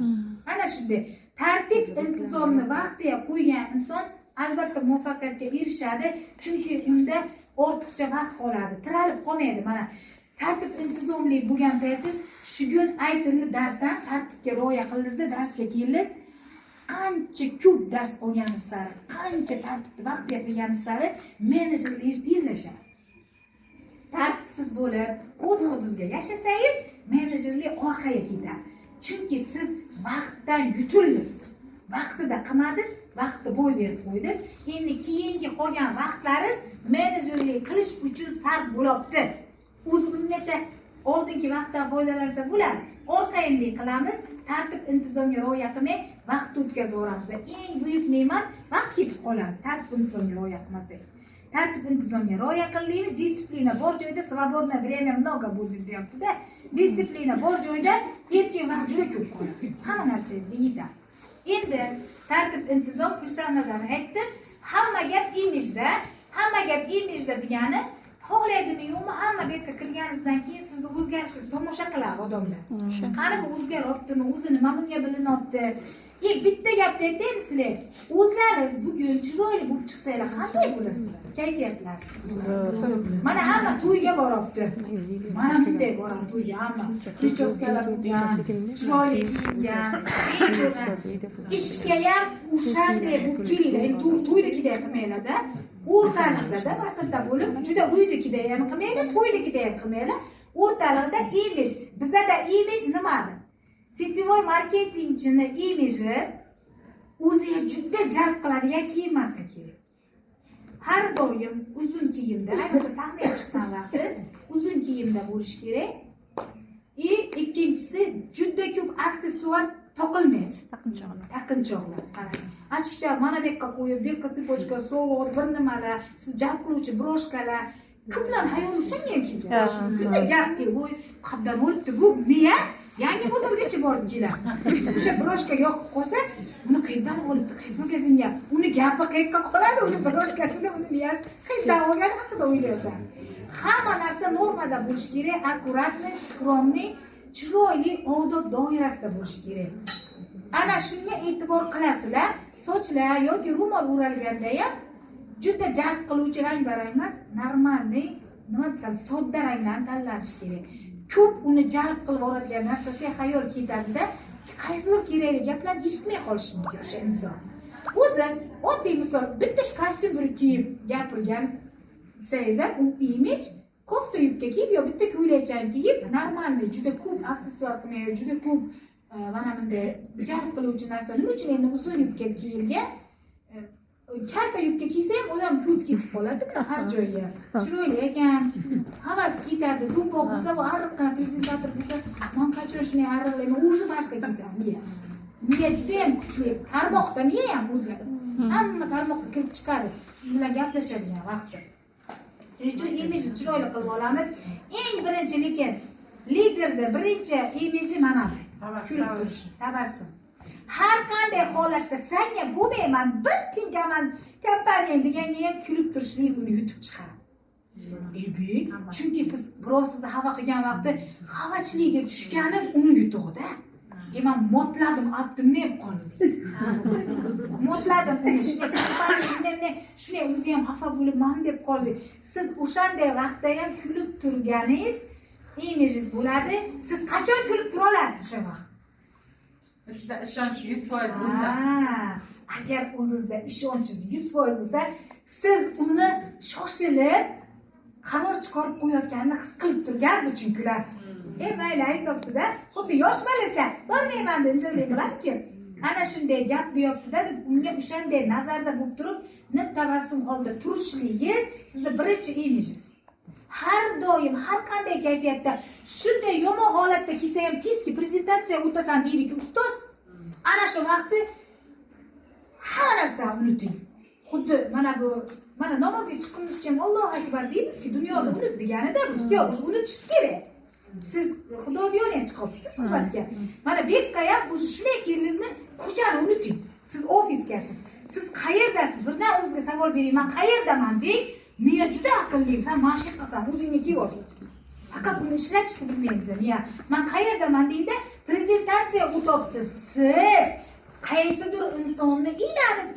Ana shunday tartib intizomni vaqtiga qo'ygan inson albatta muvaffaqiyatga erishadi, chunki unda ortiqcha vaqt qoladi, tiralib qolmaydi. Mana tartib intizomli bo'lgan paytingiz, shu kun aytildi darsdan tartibga rioya qildingizda, darsga keldingiz, qancha ko'p dars olganingiz sari, qancha tartibni vaqtga qilganingiz sari menejerligingiz tezlashadi. Tartibsiz bo'lib, o'z xudingizga yashasangiz, menejerlik orqaga ketadi. Chunki siz vaqtdan yutildingiz. Vaqtida qilmadingiz, vaqtda bo'y berib qo'ydingiz. Endi keyingi qolgan vaqtlaringiz menejerlik qilish uchun sarf bo'libdi. O'zi ungacha oldingi vaqtdan foydalansa bo'ladi. Orqaga qilamiz, tartib intizomga rioya qilmay vaqt o'tkazib yuboramiz. Eng buyuk ne'mat vaqt ketib qoladi. Tartib intizomga rioya qilmasak. Tartib intizomga rioya qilaylik, disiplina bor joyda свободное время много будет deyapti-da. Disiplina bor joyda erkin vaqt juda ko'p qoladi. Hamma narsangizga yetadi. Endi tartib intizom pulsanadan aytdim. Hamma gap imijda, hamma gap imijda degani xohlaydimi yo'qmi, hamma bu yerga kirganingizdan keyin sizni o'zgarishingizni tomosha qiladi odamlar. Qani bu o'zgaryaptimi, o'zi nima bunga bilinyapti? Bitta gapni aytaymi sizlar? O'zlaringiz bugun chiroyli bo'lib chiqsanglar qanday bo'lasizlar? Kayfiyatlaringiz. Mana hamma to'yga boryapti. Mana bunday boradi to'yga hamma. Prichoskalar bo'lgan, chiroyli kiyingan, ishga ham o'shanday bo'lib kelinglar. Endi to'ydagiday qilmanglar-da. O'rtalikda masada bo'lib, juda uydagiday ham qilmanglar, to'ydagiday ham qilmanglar. O'rtalikda imij. Bizada imij nimadi? Sitvoy marketingchini imiji o'ziga juda jalb qiladigan kiyinmaslik kerak. Har doim uzun kiyimda, ayniqsa sahnaga chiqqan vaqti uzun kiyimda bo'lish kerak. Ikkinchisi juda ko'p aksessuar toqilmaydi. Taqinchoqlar. Qarang. Achchiqcha mana bu yerga qo'yib, bu yerga sipochka, sovg'a, bir nimalar, siz jalb qiluvchi broshkalar, ko'plar hayol o'shanga ham ketib qolishi mumkin. Gapki, voy, qaddan o'libdi bu miya. Yangi bo'lsa bir necha bor keladi. O'sha broshka yoqib qolsa, uni qayerdan olibdi, qaysi magazinga? Uni gapi qayerga qoladi? Uni broshkasini, uni miyasi qayerdan olgani haqida o'ylayapti. Hamma narsa normada bo'lishi kerak, akkuratni, skromni, chiroyli odob doirasida bo'lishi kerak. Ana shunga e'tibor qilasizlar. Sochlar yoki ro'mol o'ralganda ham juda jalb qiluvchi rang-barang emas, normalniy, nima desam, sodda ranglarni tanlash kerak. Ko'p uni jalb qilib yuboradigan narsasiga xayol ketadi-da, qaysidir kerakli gaplarni eshitmay qolishi mumkin o'sha inson. O'zi oddiy misol, bitta shu kostyum bir kiyib gapirgansiz ham, u imij kofta yubka kiyib yo bitta ko'ylakchani kiyib, normalniy, juda ko'p aksessuar qilmay, juda ko'p mana bunday jalb qiluvchi narsa. Nima uchun endi uzun yubka kiyilgan? karta yubka kiysa ham odam ko'z ketib qoladi mana har joyga. Chiroyli ekan. Havas ketadi. Do'mboq bo'lsa va ariqqan prezentator bo'lsa, men qachon shunday ariqlayman, o'zi boshqa ketadi miya. Miya juda ham kuchli. Tarmoqda miya ham o'zi. Hamma tarmoqqa kirib chiqadi. Siz bilan gaplashadigan vaqtda. Shuning uchun imijni chiroyli qilib olamiz. Eng birinchi lekin liderda birinchi imiji mana bu. Kulib turish, tabassum. Har qanday holatda senga bo'lmayman, bir tingaman kompaniyang deganga ham kulib turishingiz uni yutib chiqaradi. Chunki siz birov sizni hava qilgan vaqtda havachligiga tushganingiz uni yutug'ida. Men motladim, abdim neb qoldi. Motladim uni, shunday o'zi ham xafa bo'lib, "Men" deb qoldi. Siz o'shanday vaqtda ham kulib turganingiz imijingiz bo'ladi. Siz qachon kulib tura olasiz o'sha vaqt? İçinde ishonch 100% bo'lsa. Agar o'zingizda ishonchingiz 100% bo'lsa, siz uni shoshilib qaror chiqarib qo'yayotganini his qilib turganingiz uchun kulasiz. Mayli aytibdi-da, xuddi yosh bolacha bormayman deb injilik qiladi-ki, ana shunday gap deyapti-da deb unga o'shanday nazarda bo'lib turib, nim tabassum holda turishligingiz sizning birinchi imijingiz. Har doim, har qanday kayfiyatda, shunday yomon holatda kelsa ham tezki prezentatsiya o'tasan deydi-ki, ustoz, ana shu vaqtda hamma narsani unuting. Xuddi mana namozga chiqqanimizcha ham Allohu akbar deymiz-ki, dunyoda unut deganida bu yo'q, unutish kerak. Siz Xudoga chiqyapsiz suhbatga. Mana bu yerga ham shunday keldingizmi, ko'chani unuting. Siz ofisdasiz. Siz qayerdasiz? Birdan o'zingizga savol bering. Men qayerdaman deng. Miya juda aqlli. Sen mashq qilsan, o'zingga kiyib faqat uni ishlatishni bilmaysiz. Miya, men qayerdaman deyda prezentatsiya o'tibsiz. Siz qaysidir insonni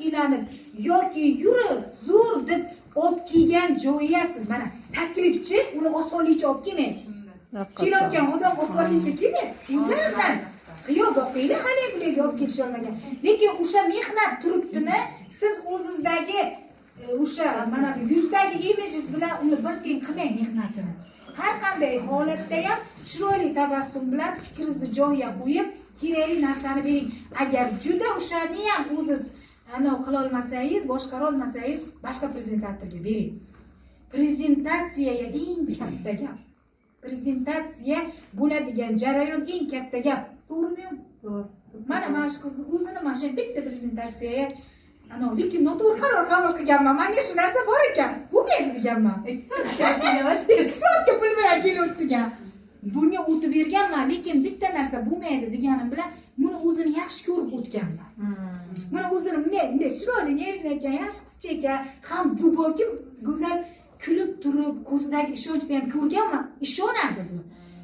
ilanib yoki yurib, zo'r deb olib kelgan joyisiz. Mana taklifchi uni osonlikcha olib kelmaydi. Kelayotgan odam osonlikcha kelmaydi. O'zlaringizdan yo'q boqinglar, hali bularga olib kelisha olmagan. Lekin o'sha mehnat turibdimi? Siz o'zingizdagi o'sha mana bu yuzdagi imijingiz bilan uni bir teng qilmang mehnatini. Har qanday holatda ham chiroyli tabassum bilan fikringizni joyiga qo'yib, kerakli narsani bering. Agar juda o'shani ham o'zingiz qila olmasangiz, boshqara olmasangiz, boshqa prezentatorga bering. Prezentatsiyaga eng katta gap. Prezentatsiya bo'ladigan jarayon eng katta gap. To'g'rimi? To'g'ri. Mana shu qizni o'zini mana shu bitta prezentatsiyaga lekin noto'g'ri qaror qabul qilganman. Menga shu narsa bor ekan. Bo'lmaydi deganman. 2 soatga pul bilan kelib o'tgan. Bunga o'tib berganman, lekin bitta narsa bo'lmaydi deganim bilan buni o'zini yaxshi ko'rib o'tganman. Mana o'zini bunday chiroyli nejna ekan, yaxshi qizcha ekan, ham duboki go'zal kulib turib, ko'zidagi ishonchni ham ko'rganman. Ishonadi bu.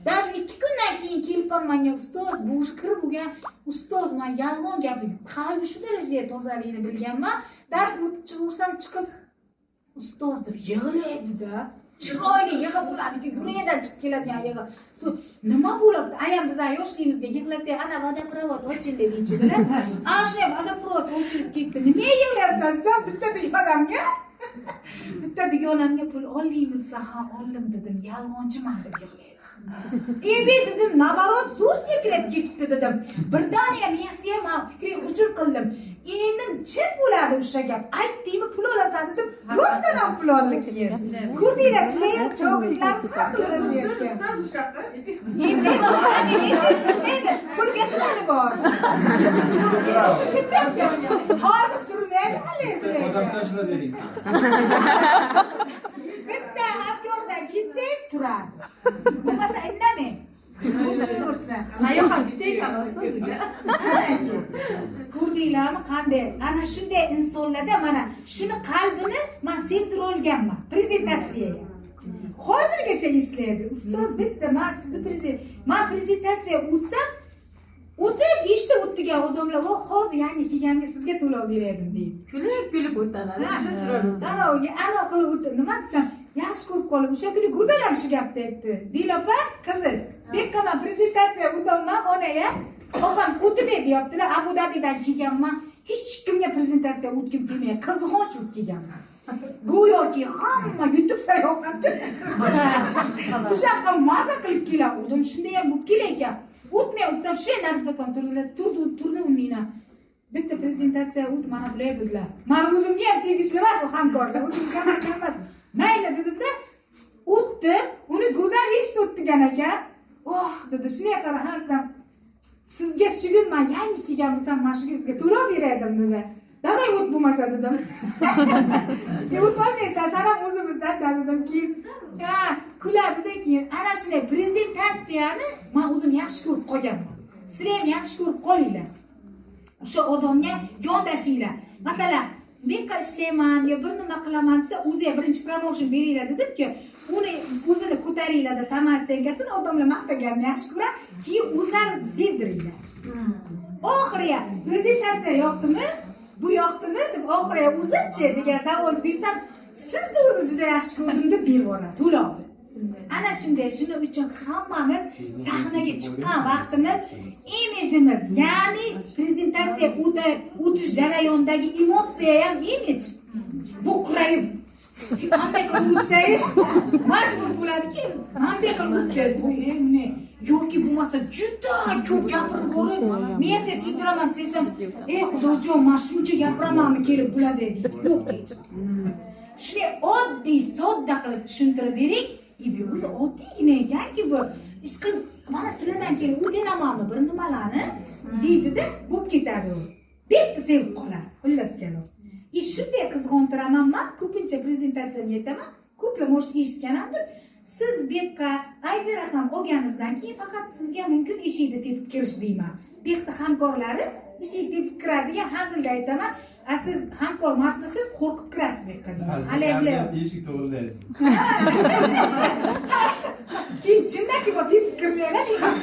Даже 2 kundan keyin kelib menga ustoz, bu kirib bo'lgan ustoz, men yolg'on gapim, qalbi shu darajada tozaligini bilganman. Dars o'tib chiqib ustoz deb yig'laydi-da. Chiroyli yig'ib bo'ladi-ki, yuragidan chiqib keladigan yig'i. Nima bo'libdi? Ayam bizlar yoshligimizda yig'lasak, ana vodoprovod ochildi deychilar. Ana shunday vodoprovod ochilib ketdi. Nima yig'layapsan sen bitta deganamga? Bitta deganamga pul oldingmi desa, ha oldim dedim. Yolg'onchiman deb yig'laydi. Dedim, nabarot zo'r sekrab ketdi dedim. Birdaniya men ham fikriy hujur qildim. Endi chin bo'ladi o'sha gap. Aytdingmi pul olasan dedim. Rostdan ham pul oldi keyin. Ko'rdinglar, sizlar ham shogirdlarsiz har xil pulga turadi boz. Hozir turmaydi hali. Odam tashlab bering. Bitta aktyordan ketsangiz turadi. Bo'lmasa indamang. O'tirursa. Ayoqqa ketaykan aslida. Ko'rdinglarmi qanday? Ana shunday insonlarda mana shuni qalbini men sevdira olganman prezentatsiyaga. Hozirgacha eslaydi. Ustoz bitta men sizni prezentatsiya o'tsam, o'tib eshitib o'tgan odamlar va hozir yangi kelganga sizga to'lov berardim deydi. Kulib o'tadi. Ana qilib o'tdi. Nima desam, yaxshi ko'rib qolib, o'sha kuni go'zal ham shu gapni aytdi. Dilopa, qiziz, bekkaman prezentatsiya o'taman onaga. Opam o'tib deyaptilar, Abu Dabidan kelganman. Hech kimga prezentatsiya o'tgim kelmaydi. Qizg'onch o'tib kelganman. Go'yoki hamma YouTube sayohatchi. O'sha ham maza qilib keladi. Odam shunday ham bo'lib kelar ekan. O'tmay o'tsam shu narsa ham turdi uninglar. bitta prezentatsiya o'tdi, mana bular dedilar. Men o'zimga ham tegishli emas bu hamkorlar, o'zimga ham emas. Mayli dedimda, o'tdi, uni go'zal eshitib o'tgan ekan. Oh, dedi, shunga qarasam, sizga shugun men yangi kelgan bo'lsam, mana shu sizga to'lab berardim dedi. Davay o't bo'lmasa dedim. O't olmaysan, sen ham o'zimizdan dedim keyin. Ha, kuladida keyin ana shunday prezentatsiyani men o'zim yaxshi ko'rib qolganman. Sizlar ham yaxshi ko'rib qolinglar. O'sha odamga yondashinglar. Masalan, men ishlayman yo bir nima qilaman desa, o'ziga birinchi promotion beringlar dedim-ki, uni o'zini ko'taringlar-da, samotsiyasini odamlar maqtaganini yaxshi ko'radi, keyin o'zlaringizni sevdiringlar. Oxiriga prezentatsiya yoqdimi? Bu yoqdimi deb oxiriga o'zimchi degan savol bersam, sizni o'zi juda yaxshi ko'rdim deb berib yuboradi, to'lovni. Ana shunday, shuning uchun hammamiz sahnaga chiqqan vaqtimiz imijimiz, ya'ni prezentatsiya o'tish jarayonidagi emotsiya ham imij. Bu qurayib qanday qilib o'tsangiz majbur bo'ladiki, qanday qilib o'tsangiz bu endi yoki bo'lmasa juda ko'p gapirib ko'rib, men siz sindiraman desam, xudojon, men shuncha gapiramanmi kelib bo'ladi deydi. Yo'q deydi. Shunday oddiy, sodda qilib tushuntirib bering. O'zi oddiygina ekanki bu. Ish qilib, mana sizlardan kelib o'rganamanmi bir nimalarni deydi-da, bo'lib ketadi u. Bitta sevib qoladi, xullas kalom. Shunday qizg'ontiraman, men ko'pincha prezentatsiyamga aytaman, ko'plar может eshitganimdir. Siz bu yerga ID raqam olganingizdan keyin faqat sizga mumkin eshikni tepib kirish deyman. Bu yerda hamkorlari eshik tepib kiradi degan hazilda aytaman. Siz hamkor emasmisiz, qo'rqib kirasiz bu yerga deyman. Hali eshik to'g'rilaydi. Chundaki bu tepib kirmaylar deyman.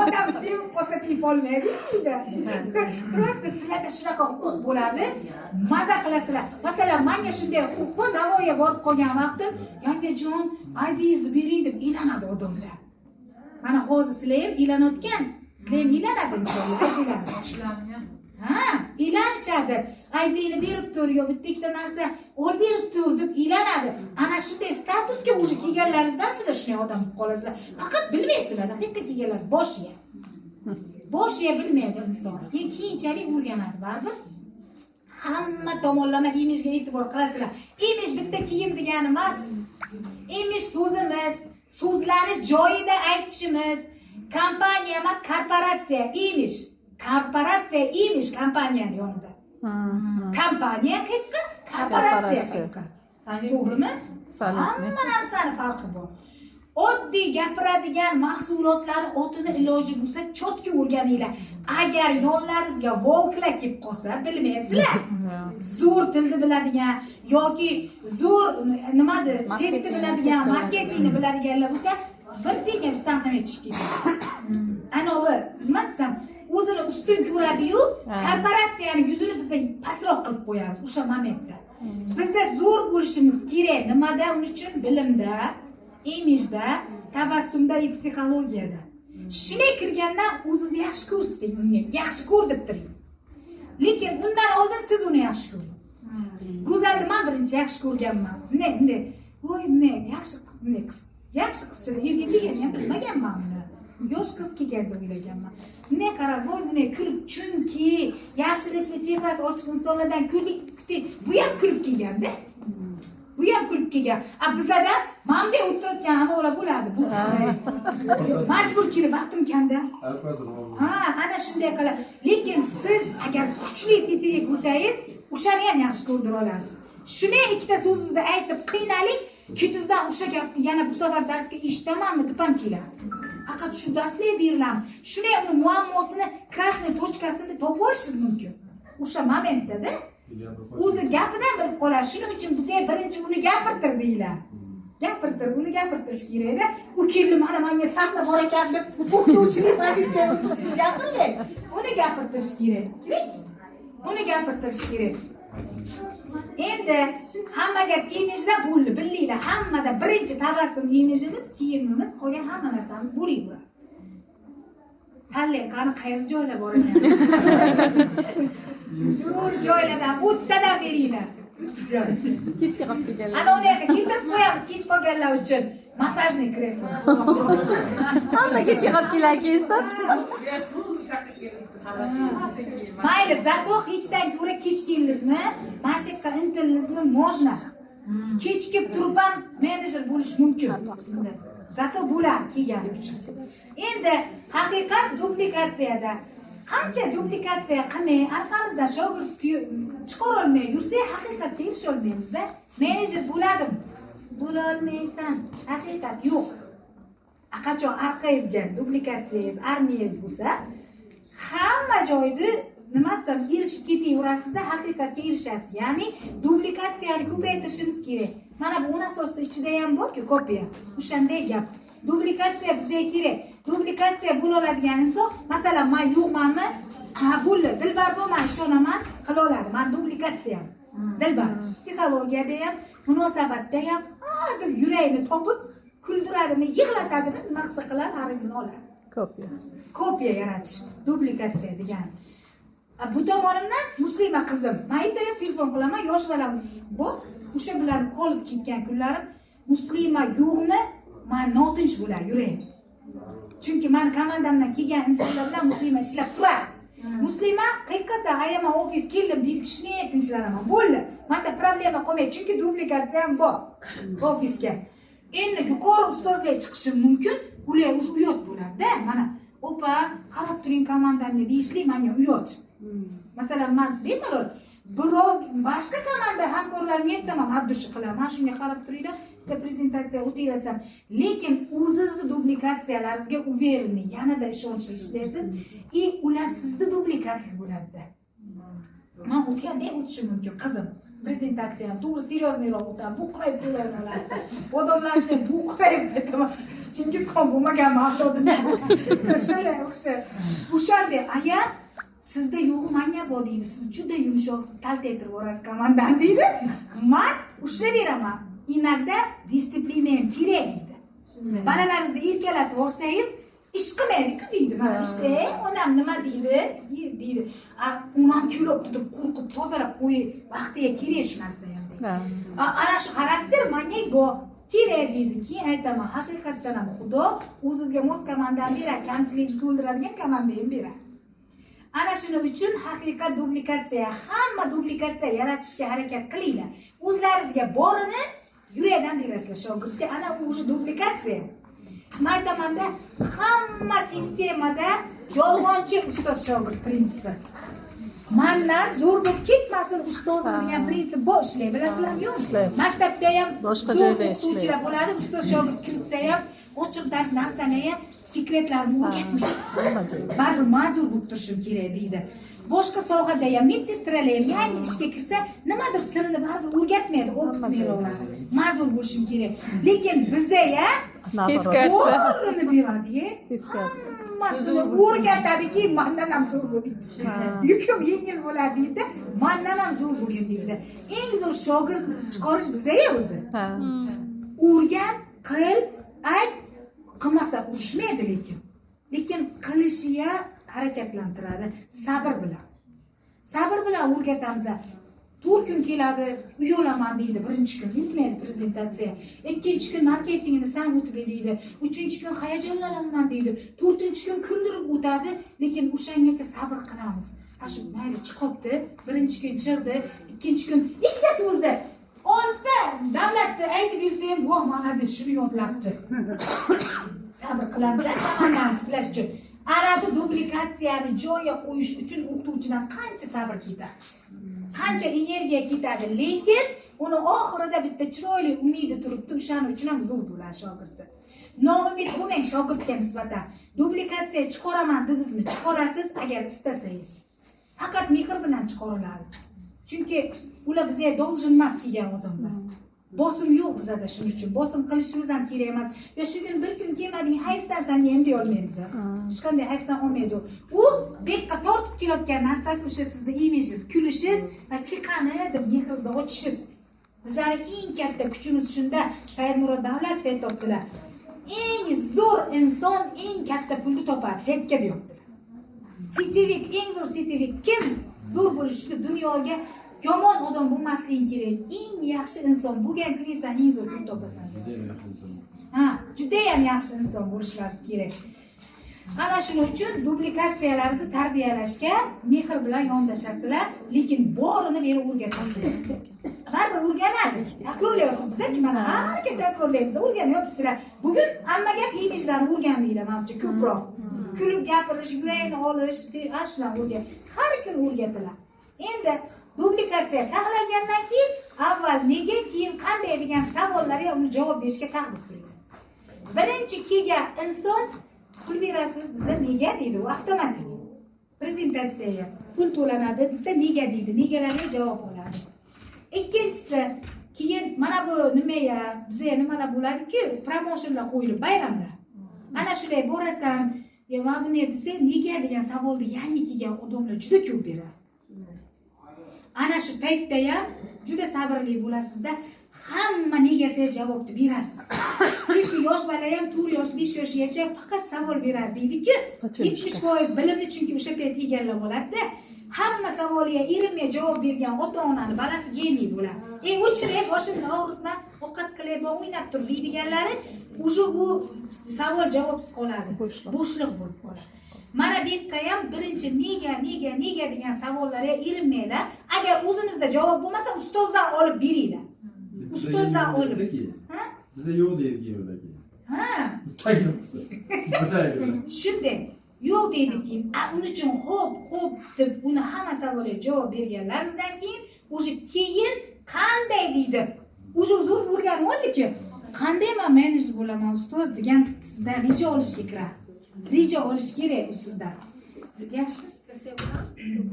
Odam sevib qolsa tepib olmaydi deydi. Просто sizlarda shunaqa huquq bo'ladi. Maza qilasizlar. Masalan, menga shunday huquq Navoiyga borib qolgan vaqtim, yangajon, ID'ingizni bering deb e'lanadi odamlar. Mana hozir sizlar ham e'lanotgan, sizlar ham e'lanadi insonlar. Ha, e'lanishadi. ID'ni berib tur, yo bitta ikkita narsa olib berib tur deb e'lanadi. Ana shunday statusga o'zi kelganlaringizdan sizlar shunday odam bo'lib qolasizlar. Faqat bilmaysizlar, haqiqatga kelganlar boshiga. Boshiga bilmaydi inson. Keyinchalik o'rganadi baribir. Hamma tomonlama imijga e'tibor qilasizlar. Imij bitta kiyim degani emas. Imij so'zimiz, so'zlarni joyida aytishimiz, kompaniya emas, korporatsiya, imij. Korporatsiya, imij kompaniyaning yonida. Kompaniya qayerda? Korporatsiya qayerda? To'g'rimi? Hamma narsani farqi bor. Oddiy gapiradigan mahsulotlarni otini iloji bo'lsa chotga o'rganinglar. Agar yonlaringizga volklar kelib qolsa, bilmaysizlar. Zo'r tilni biladigan yoki zo'r nimadir, sekni biladigan, marketingni biladiganlar bo'lsa, bir tenga sahnaga chiqib ketadi. Anovi, nima desam, o'zini ustun ko'radi-yu, korporatsiyani yuzini biz pastroq qilib qo'yamiz o'sha momentda. Biz zo'r bo'lishimiz kerak. Nimada? Uning uchun bilimda, imijda, tabassumda, psixologiyada. Shunday kirgandan o'zingizni yaxshi ko'rsating, unga yaxshi ko'r deb turing. Lekin undan oldin siz uni yaxshi ko'ring. Go'zalni men birinchi yaxshi ko'rganman. Bunday, voy, bunday yaxshi qizchalar erga kelgan ham bilmaganman buni. Yosh qiz kelganda o'ylaganman. Bunday qarab, voy, bunday kulib, chunki yaxshilikli chehrasi ochiq insonlardan kulib, bu ham kulib kelganda. Bu ham kulib kelgan. Bizada mamda o'tirgan anavilar bo'ladi. Bu majbur kelib vaqtim kanda. Ha, ana shunday qilib. Lekin siz agar kuchli setirik bo'lsangiz, o'shani ham yaxshi ko'rdira olasiz. Shuni ikkita so'zingizni aytib qiynalik, ketizdan o'sha gapni yana bu safar darsga eshitamanmi deb ham keladi. Faqat shu darslar beriladi. Shunday uni muammosini, krasnoy tochkasini topib olishingiz mumkin. O'sha momentda-da o'zi gapidan bilib qoladi. Shuning uchun bizga birinchi uni gapirtir deylar. Gapirtir, uni gapirtirish kerak-da. U kelib mana menga sahna bor ekan deb o'qituvchilik pozitsiyada siz gapirmang. Uni gapirtirish kerak. Uni gapirtirish kerak. Endi hamma gap imijda bo'ldi, bilinglar. Hammada birinchi tabassum imijimiz, kiyimimiz, qolgan hamma narsamiz bo'laydi. Tanlang, qani qaysi joylar bor ekan? Zo'r joylardan, o'ttadan beringlar. Kechga qolib kelganlar. Ana uni keltirib qo'yamiz kech qolganlar uchun. Masajni kreslo. Hamma kechga qolib keladi, keyin mayli, zato hechdan ko'ra kechkingizni mana shu yerga intilishni можно. Kechikib turib ham menejer bo'lish mumkin. Zato bo'ladi kelgani uchun. Endi haqiqat duplikatsiyada qancha duplikatsiya qilmay, orqamizdan shogird chiqara olmay yursak, haqiqatga erisha olmaymiz-da. Menejer bo'ladimi? Bo'la olmaysan. Haqiqat yo'q. Qachon orqangizga duplikatsiyangiz, armiyangiz bo'lsa, hamma joyda nima desam, erishib ketaverasizda, haqiqatga erishasiz. Ya'ni duplikatsiyani ko'paytirishimiz kerak. Mana bu asosda ichida ham borku kopiya. O'shanday gap. Duplikatsiya bizga kerak. Duplikatsiya bo'la oladigan inson, masalan, men yo'qmanmi? Ha, bo'ldi. Dilbar bo'lman, ishonaman, qila oladi. Men duplikatsiyam. Dilbar. Psixologiyada ham, munosabatda ham, deb yuragini topib, kuldiradimi, yig'latadimi, nima qilsa qilar, haringni oladi. Kopiya yaratish, duplikatsiya degan. Bu tomonimdan Muslima qizim, men ertalab telefon qilaman, yosh bolam bor, o'sha bilan qolib ketgan kunlarim, Muslima yo'qmi, men notinch bo'lar yuragim. Chunki men komandamdan kelgan insonlar bilan Muslima ishlab turadi. Muslima qiqqasa, "Ayama ofis keldim" deb kishini tinchlanaman. Bo'ldi. Menda problema qolmaydi, chunki duplikatsiya ham bor ofisga. Endi yuqori ustozlar chiqishi mumkin, ular o'sha uyat bo'ladi-da. Mana, "Opa, qarab turing komandamga" deyishlik menga uyat. Masalan, men bemalol birov boshqa komanda hamkorlarimga aytsam ham addushi qilaman, shunga qarab turinglar, bitta prezentatsiya o'taysam, lekin o'zingizning duplikatsiyalaringizga uverenni, yanada ishonchli ishlaysiz, ular sizning duplikatsiyangiz bo'ladi-da. Men o'tgandek o'tishim mumkin, qizim. Prezentatsiyam to'g'ri seryozniyroq o'taman, bu qilib qo'yganlar. Odamlarga bu qilib aytaman. Chingizxon bo'lmagan mavzudim. Shunday o'xshab. O'shanday agar sizda yo'q menga bor deydi, siz juda yumshoqsiz, taltaytirib yuborasiz komandani deydi. Men ushlayveraman. Inogda disiplina ham kerak deydi. Bolalaringizni erkalatib yorsangiz, ish qilmaydi-ku deydi. Mana işte, onam nima deydi? Deydi. Unam kulib turib, qo'rqib tozalab qo'yib, vaqtiga kerak shu narsa ham deydi. Ana shu xarakter menga bor. Kerak deydi. Keyin aytaman, haqiqatdan ham Xudo o'zingizga mos komandani beradi, kamchilikni to'ldiradigan komanda ham beradi. Ana shuning uchun haqiqat duplikatsiya, hamma duplikatsiya yaratishga harakat qilinglar. O'zlaringizga borini yurakdan berasizlar shogirdga. Ana o'sha duplikatsiya. Men aytamanda, hamma sistemada yolg'onchi ustoz shogird prinsipi. Mendan zo'r bo'lib ketmasin ustozim degan prinsip bor, ishlar bilasizlarmi yo'qmi? Maktabda ham boshqa joyda ishlaydi. Bo'ladi, ustoz shogird kiritsa ham ochiq dars narsani ham sekretlarni o'rgatmaydi. Baribir ma'zur bo'lib turishim kerak deydi. Boshqa sohada ham medsestralar ham yangi ishga kirsa, nimadir sirni baribir o'rgatmaydi, o'qitmaydilar. Ma'zur bo'lishim kerak. Lekin bizda ham teskarisi beradi. Teskarisi. Hammasini o'rgatadiki, mendan ham zo'r bo'ladi. Yukim yengil bo'ladi deydi, mendan ham zo'r bo'lgan deydi. Eng zo'r shogird chiqarish bizga o'zi. O'rgan, qil, ayt, qilmasa urushmaydi lekin. Lekin qilishiga harakatlantiradi sabr bilan. Sabr bilan o'rgatamiz. 4 kun keladi, uyalaman deydi, birinchi kun yutmaydi prezentatsiya. Ikkinchi kun marketingni san o'tib deydi. Uchinchi kun hayajonlanaman deydi. 4-kun kuldirib o'tadi, lekin o'shangacha sabr qilamiz. Shu mayli chiqibdi, birinchi kun chiqdi, ikkinchi kun ikkitasi o'zida 6 ta davlatni aytib bersa ham, "Voh, ma'nazi shuni yodlabdi." Sabr qilamiz, komandani tiklash uchun. Arabi duplikatsiyani joyiga qo'yish uchun o'qituvchidan qancha sabr ketadi? Qancha energiya ketadi, lekin uni oxirida bitta chiroyli umidi turibdi, o'shaning uchun ham zo'r bo'ladi shogirdni. Noumid bo'lmang shogirdga nisbatan. Duplikatsiya chiqaraman dedingizmi, chiqarasiz agar istasangiz. Faqat mehr bilan chiqariladi. Chunki ular bizga должен emas kelgan odamlar. Bosim yo'q bizda, shuning uchun bosim qilishimiz ham kerak emas. Yo shu kun bir kun kelmading, hayfsan sen ham deya olmaymiz. Hech qanday hayfsan olmaydi. U bekqa tortib kelayotgan narsasi o'sha sizning imijingiz, kulishingiz va chiqani deb mehringizni ochishingiz. Bizning eng katta kuchimiz shunda. Saidmurod Davlatov aytibdilar. Eng zo'r inson eng katta pulni topadi, setka deyaptilar. Sitivik, eng zo'r sitivik kim? Zo'r bo'lish uchun dunyoga yomon odam bo'lmasligi kerak. Eng yaxshi inson bo'lgan kun sen eng zo'r pul topasan. Ha, juda ham yaxshi inson bo'lishlaringiz kerak. Ana shuning uchun duplikatsiyalarni tarbiyalashga mehr bilan yondashasizlar, lekin borini berib o'rgatasizlar. Baribir o'rganadi. Takrorlayapti. Biz mana har kun takrorlaymiz, o'rganyapsizlar. Bugun hamma gap imijdan o'rgandinglar, menimcha ko'proq. Kulib gapirish, yuragini olish, shunaqa o'rgan. Har kun o'rgatiladi. Endi duplikatsiya taxlangandan keyin avval nega, keyin qanday degan savollarga uni javob berishga taqdir qiling. Birinchi kelgan inson pul berasiz desa nega deydi, u avtomatik. Prezentatsiya pul to'lanadi desa nega deydi, negalarga javob oladi. Ikkinchisi, keyin mana bu nimaga, bizga nimalar bo'ladi-ki, promotionlar qo'yilib bayramda. Ana shunday borasan, mana buni desa nega degan savolni yangi kelgan odamlar juda ko'p beradi. Ana shu paytda ham juda sabrli bo'lasizda, hamma negasiga javobni berasiz. Chunki yosh bola ham 4 yosh, 5 yoshgacha faqat savol beradi deydi-ki, 70% bilimni chunki o'sha payt egallab oladi-da. Hamma savoliga erinmay javob bergan ota-onani balasi geniy bo'ladi. O'chirib, boshimni og'ritma, ovqat qilib, o'ynab tur deydiganlari уже bu savol javobsiz qoladi. Bo'shliq bo'lib qoladi. Mana bu yerda ham birinchi nega degan savollarga erinmanglar. Agar o'zingizda javob bo'lmasa, ustozdan olib beringlar. Ustozdan olib. Bizda yo'q deydi ularga. Ha. Biz tayyormiz. Shunday. Yo'q deydi keyin. Uning uchun xo'p deb uni hamma savolga javob berganlaringizdan keyin keyin qanday deydi. Zo'r o'rganib oldik-ku. Qanday men menejer bo'laman ustoz degan sizdan reja olishga kiradi. Reja olish kerak u sizdan. Yaxshimi?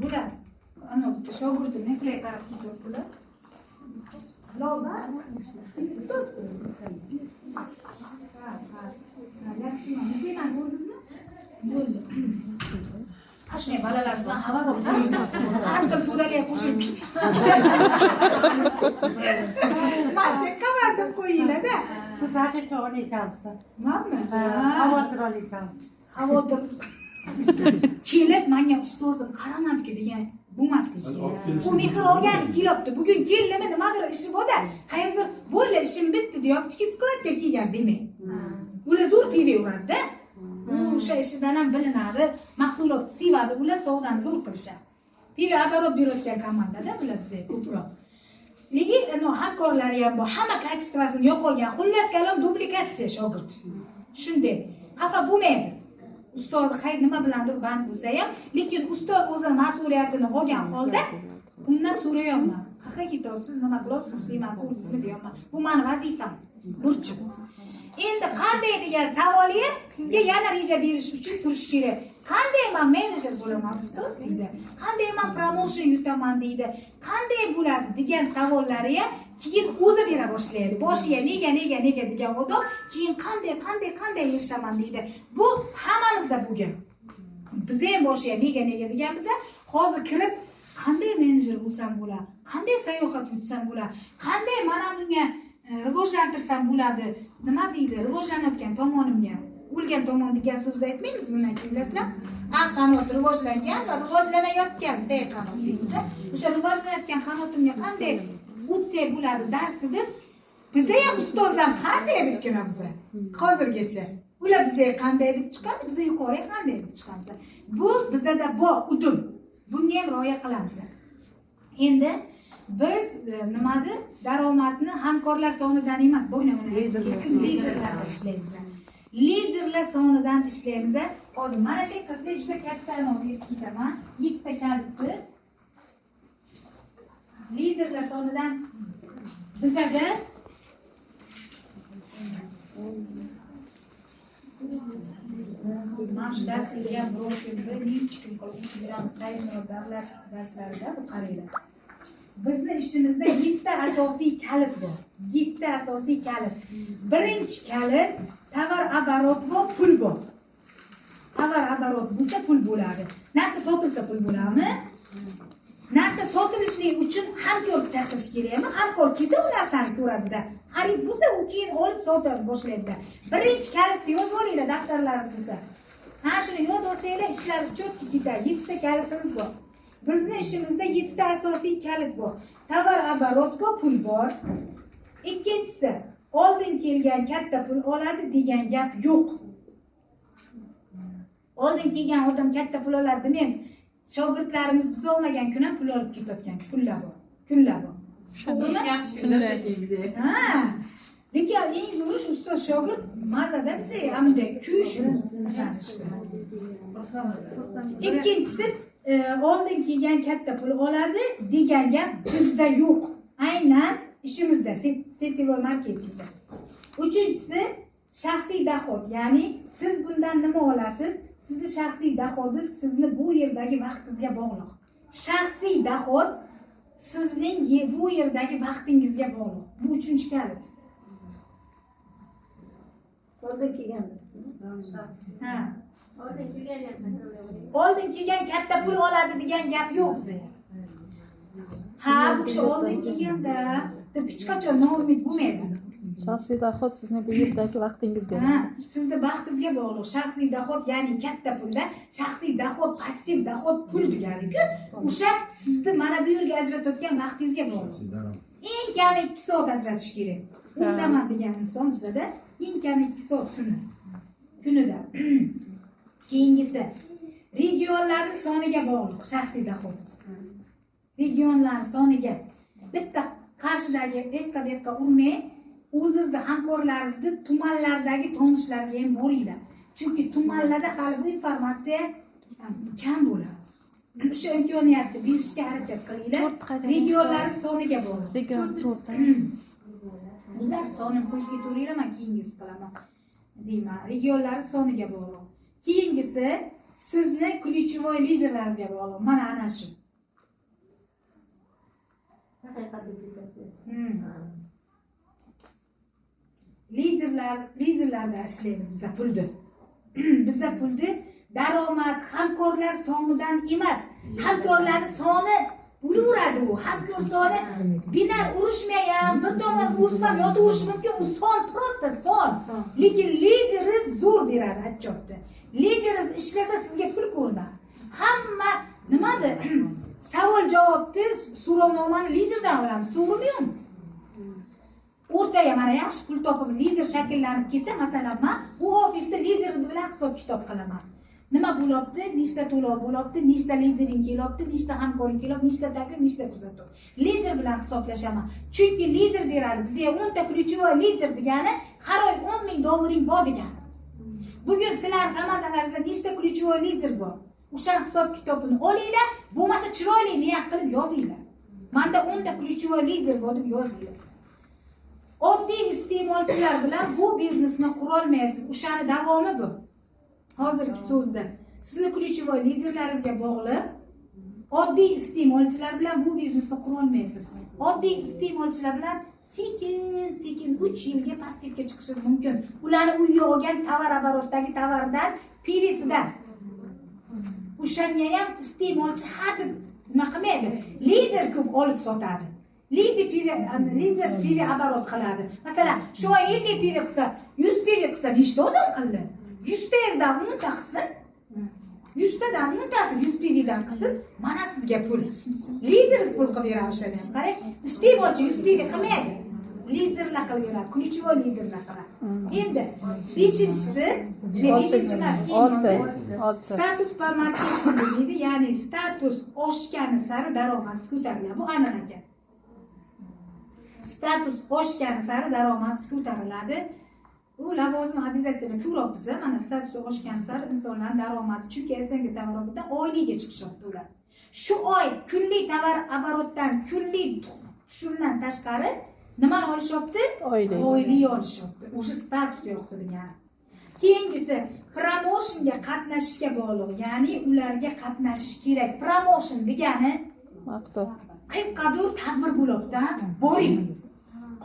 Bular. Ana bitta shogirdim naqlay qarab turib bular. Lobas. Yaxshimi? Nima ko'rdingizmi? Ashne balalardan xabar oldim. Hatto to'daga qo'shib ketishdi. Mashqa qavardim qo'yinglar-da. Siz haqiqiy onakansiz. Menmi? Xavotir olakansiz. Xavotir kelib menga ustozim qaramadi degan bo'lmasligi. U mehr olgani kelibdi. Bugun keldimi, nimadir ishi bor-da, qayerdir bo'ldi, ishim bitdi deyapti, skladga kelgan demak. Ular zo'r pivaveradi-da. O'sha ishidan ham bilinadi, mahsulot sevadi, ular sovg'ani zo'r qilishadi. Piva оборот berayotgan komandada bular bizga ko'proq. Lekin hamkorlari ham bor, hamma kачествосini yo'qolgan. Xullas kalom duplikatsiya shogird. Shunday, xafa bo'lmaydi. Ustozi hayr nima bilandir band bo'lsa ham, lekin ustoz o'zining mas'uliyatini olgan holda undan so'rayapman. Qaqa ketasiz, nima qilyapsiz, sizlar ko'rdingizmi deyapman. Bu mening vazifam, burchim. Endi qanday degan savolga sizga yana reja berish uchun turish kerak. Qanday men menejer bo'laman ustoz deydi. Qanday men promotion yutaman deydi. Qanday bo'ladi degan savollariga keyin o'zi bera boshlaydi. Boshiga nega degan odam keyin qanday erishaman deydi. Bu hammamizda bo'lgan. Biz ham boshiga nega deganmiz, hozir kirib qanday menejer bo'lsam bo'ladi, qanday sayohat yutsam bo'ladi, qanday mana bunga rivojlantirsam bo'ladi. Nima deydi? Rivojlanayotgan tomonimga, o'lgan tomon degan so'zni aytmaymiz bundan keyin bilasizlar. Qanot rivojlangan va rivojlanayotgan qanot deymiz. O'sha rivojlanayotgan qanotimga qanday o'tsak bo'ladi darsni deb bizga ham ustozdan qanday deb kiramiz hozirgacha. Ular bizga qanday deb chiqadi, biz yuqoriga qanday deb chiqamiz. Bu bizda bor udum. Bunga ham rioya qilamiz. Endi biz nimada daromadni hamkorlar sonidan emas, liderlardan ishlaymiz. Liderlar sonidan ishlaymiz. Hozir mana shu qizga juda katta berib ketaman. 7 ta kalitni liderlar sonidan bizda mana shu darslarga ham bir necha kun qolib saytlar davlat darslarida bu qaraylar. Bizning ishimizda 7 ta asosiy kalit bor. 7 ta asosiy kalit. Birinchi kalit tovar оборот va pul bor. Tovar оборот bo'lsa pul bo'ladi. Narsa sotilsa pul bo'ladimi? Narsa sotilishlik uchun hamkor chaqirish kerakmi? Hamkor kelsa u narsani ko'radida. Xarid bo'lsa u keyin olib sota boshlaydi. Birinchi kalitni yozib olinglar daftarlaringiz bo'lsa. Ha shuni yod olsanglar ishlaringiz cho'tki ketadi. 7 ta kalitimiz bor. Bizning ishimizda 7 ta asosiy kalit bor. Tovar оборот va pul bor. Ikkinchisi, oldin kelgan katta pul oladi degan gap yo'q. Oldin kelgan odam katta pul oladi demaymiz. Shogirdlarimiz biz olmagan kun ham pul olib ketayotgan kunlar bor. To'g'rimi? Ha. Lekin eng zo'ri shu ustoz shogird mazada biza hamda kuyish ikkinchisi oldin kelgan katta pul oladi degan gap bizda yo'q. Aynan ishimizda setivoy marketingda. Uchinchisi shaxsiy doxod, ya'ni siz bundan nima olasiz? Sizni shaxsiy doxodingiz sizni bu yerdagi vaqtingizga bog'liq. Shaxsiy doxod sizning bu yerdagi vaqtingizga bog'liq. Bu uchinchi kalit. Oldin kelgan. Ha. Oldin kelgan katta pul oladi degan gap yo'q bizda. Ha, bu kishi oldin kelganda deb hech qachon noumid bo'lmaysiz. Shaxsiy doxod sizni bu yerdagi vaqtingizga. Ha, sizni vaqtingizga bog'liq. Shaxsiy doxod, ya'ni katta pulda shaxsiy doxod, passiv doxod pul degani-ku, o'sha sizni mana bu yerga ajratayotgan vaqtingizga bog'liq. Eng kami 2 soat ajratish kerak. O'saman degan inson bizda eng kami 2 soat kunida. Keyingisi regionlarning soniga bog'liq shaxsiy doxodingiz. Regionlarning soniga. Bitta Qarshidagi ekka urmay, o'zingizda hamkorlaringizni tumanlardagi tanishlarga ham boringlar. Chunki tumanlarda hali bu informatsiya kam bo'ladi. O'sha imkoniyatni berishga harakat qilinglar. Regionlar soniga bog'liq. Region 4. Bizlar sonini qo'yib ketaveringlar, men keyingisi qilaman. Deyman, regionlar soniga bog'liq. Keyingisi sizni ключевой liderlaringizga bog'liq. Mana ana shu. Liderlarda ishlaymiz biza pulni. Biza pulni daromad hamkorlar sonidan emas, hamkorlarning soni bo'laveradi u. Hamkor soni binar urushmayam, bir tomon o'smab yotaverishi mumkin, u son prosta son. Lekin lideringiz zo'r beradi achchopdi. Lideringiz ishlasa sizga pul ko'rinadi. Hamma nimadir? Savol javobni so'rovnomani liderdan olamiz, to'g'rimi? O'rtaga mana yaxshi pul topib lider shakllanib kelsa, masalan, men bu ofisda lider bilan hisob-kitob qilaman. Nima bo'libdi? Nechta to'lov bo'libdi? Nechta lidering kelibdi? Nechta hamkoring kelibdi? Nechta taklif, nechta kuzatuv? Lider bilan hisoblashaman. Chunki lider beradi. Bizga 10 ta ключевой lider degani har oy $10,000 bor degani. Bugun sizlar komandalaringizda nechta ключевой lider bor? O'sha hisob-kitobini olinglar, bo'lmasa chiroyli niyat qilib yozinglar. Menda 10 ta ключевой lider bor deb yozinglar. Oddiy iste'molchilar bilan bu biznesni qura olmaysiz. O'shani davomi bu. Hozirgi so'zda sizni ключевой liderlaringizga bog'liq. Oddiy iste'molchilar bilan bu biznesni qura olmaysiz. Oddiy iste'molchilar bilan sekin 3 yilga passivga chiqishingiz mumkin. Ularni uyga olgan tovar оборотdagi tovardan pivisidan. O'shanga ham iste'molchi hadeb nima qilmaydi. Lider ko'p olib sotadi. Lider pivi оборот qiladi. Masalan, shu oy 50 pivi qilsa, 100 pivi qilsa, nechta odam qildi? 100 tezdan 10 ta qilsin. 100 tadan 10 tasi 100 pividan qilsin, mana sizga pul. Lider pul qilib beradi o'shani ham. Qarang, iste'molchi 100 pivi qilmaydi. Liderlar qilib beradi, ключевой liderlar qiladi. Endi 5-inchisi, 5-inchi emas, status marketing deydi, ya'ni status oshgani sari daromad ko'tariladi. Bu aniq ekan. Status oshgani sari daromad ko'tariladi. Bu lavozim обязательно ko'rib biza mana status oshgani sari insonlar daromadi, chunki SNG tovarobidan oyligiga chiqishyapti ular. Shu oy kunlik tovar оборотdan, kunlik tushumdan tashqari nimani olishyapti? Oylik olishyapti. O'sha status yo'qdi degani. Keyingisi promotionga qatnashishga bog'liq, ya'ni ularga qatnashish kerak. Promotion degani maqtov. Qayerqadir tadbir bo'libdi, boring.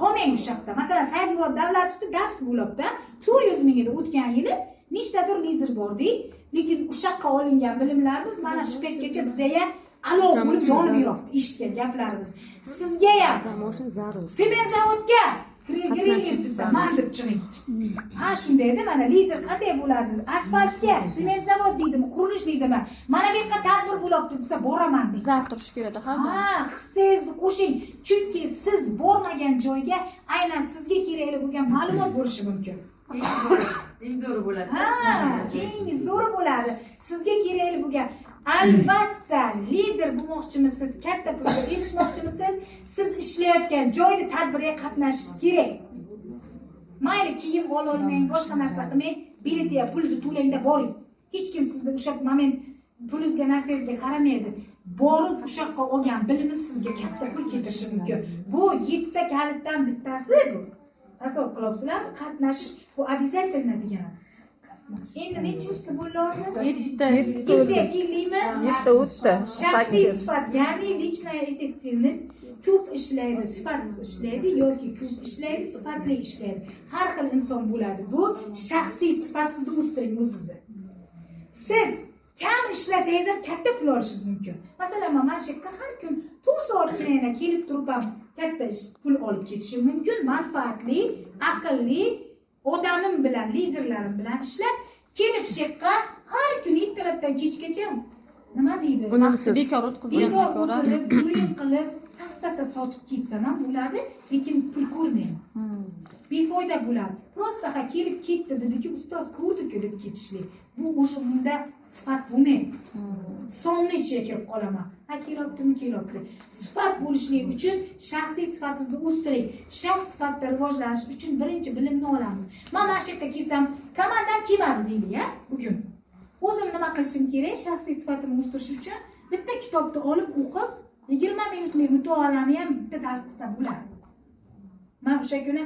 Qolmang o'sha yoqda. Masalan, Saidmurod Davlatovning darsi bo'libdi, 400 mingga o'tgan yili nechtadir lider bordi, lekin o'sha yoqqa olingan bilimlarimiz mana shu paytgacha bizga alo bo'lib yonib yuribdi, eshitgan gaplarimiz. Sizga ham promotion zarur. Sement zavodga kirib desa, men deb chiqing. Ha, shundayda mana lider qanday bo'ladi? Asfaltga, sement zavod deydimi, qurilish deydimi? Mana bu yerga tadbir bo'libdi desa, boraman deydi. Zar turish kerak, ha? Ha, hissangizni qo'shing. Chunki siz bormagan joyga aynan sizga kerakli bo'lgan ma'lumot bo'lishi mumkin. Eng zo'ri bo'ladi. Ha, eng zo'ri bo'ladi. Sizga kerakli bo'lgan albatta lider bo'lmoqchimisiz, katta pulga erishmoqchimisiz, siz ishlayotgan joyda tadbirga qatnashishingiz kerak. Mayli kiyim ololmang, boshqa narsa qilmang, biletiga pulni to'langda boring. Hech kim sizni o'sha moment pulingizga narsangizga qaramaydi. Borib o'sha yoqqa olgan bilimiz sizga katta pul keltirishi mumkin. Bu 7 ta kalitdan bittasi bu. Tasavvur qilyapsizlarmi? Qatnashish bu обязательно degani. Endi nechinchisi bu lozim? 7 Yetti kelingmi? o'tdi. Shaxsiy sifat, ya'ni личная effektivность ko'p ishlaydi, sifatsiz ishlaydi yoki ko'p ishlaydi, sifatli ishlaydi. Har xil inson bo'ladi. Bu shaxsiy sifatingizni o'stiring o'zingizda. Siz kam ishlasangiz ham katta pul olishingiz mumkin. Masalan, men mana shu yerga har kun 4 soatgina kelib turib ham katta pul olib ketishim mumkin. Manfaatli, aqlli odamim bilan, liderlarim bilan ishlab, kelib shu yerga har kun ertalabdan kechgacha nima deydi? Bunisi bekor o'tkazilgan Bekor o'tirib, o'yin qilib, safsata sotib ketsam ham bo'ladi, lekin pul ko'rmayman. Befoyda bo'ladi. Prosta ha kelib ketdi dedi-ki, ustoz ko'rdi-ku deb ketishlik. Bu o'sha bunda sifat bo'lmaydi. Sonni ichiga kirib qolaman. Ha kelyaptimi, kelyapti. Sifat bo'lishligi uchun shaxsiy sifatingizni o'stiring. Shaxs sifatda rivojlanish uchun birinchi bilimni olamiz. Men mana shu yerga kelsam, komandam kelmadi deydi-ya, bugun. O'zim nima qilishim kerak? Shaxsiy sifatimni o'stirish uchun bitta kitobni olib o'qib, 20 minutlik mutolaani ham bitta dars qilsa bo'ladi. Men o'sha kuni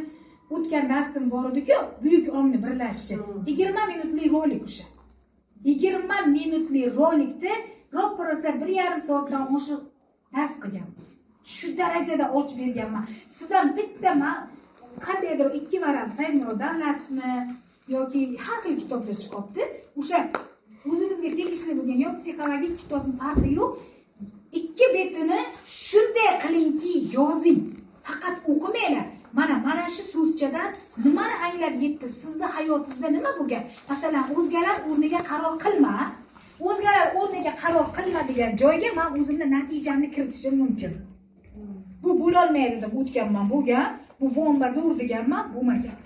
o'tgan darsim bor edi-ku, buyuk ongni birlashishi. 20 minutlik rolik o'sha. 20 minutlik rolikni ro'porosa 1,5 soatdan oshiq dars qilganman. Shu darajada och berganman. Siz ham bitta qandaydir 2 varaq Saymurod Davlatovmi yoki har xil kitoblar chiqibdi. O'sha o'zimizga tegishli bo'lgan yo psixologik kitobning farqi yo'q. 2 betini shunday qilingki yozing. Faqat o'qimanglar. Mana shu so'zchadan nimani anglab yetdi? Sizni hayotingizda nima bo'lgan? Masalan, o'zgalar o'rniga qaror qilma. O'zgalar o'rniga qaror qilma degan joyga men o'zimni natijamni kiritishim mumkin. Bu bo'la olmaydi deb o'tganman, bo'lgan. Bu bomba zo'r deganman, bo'lmagan.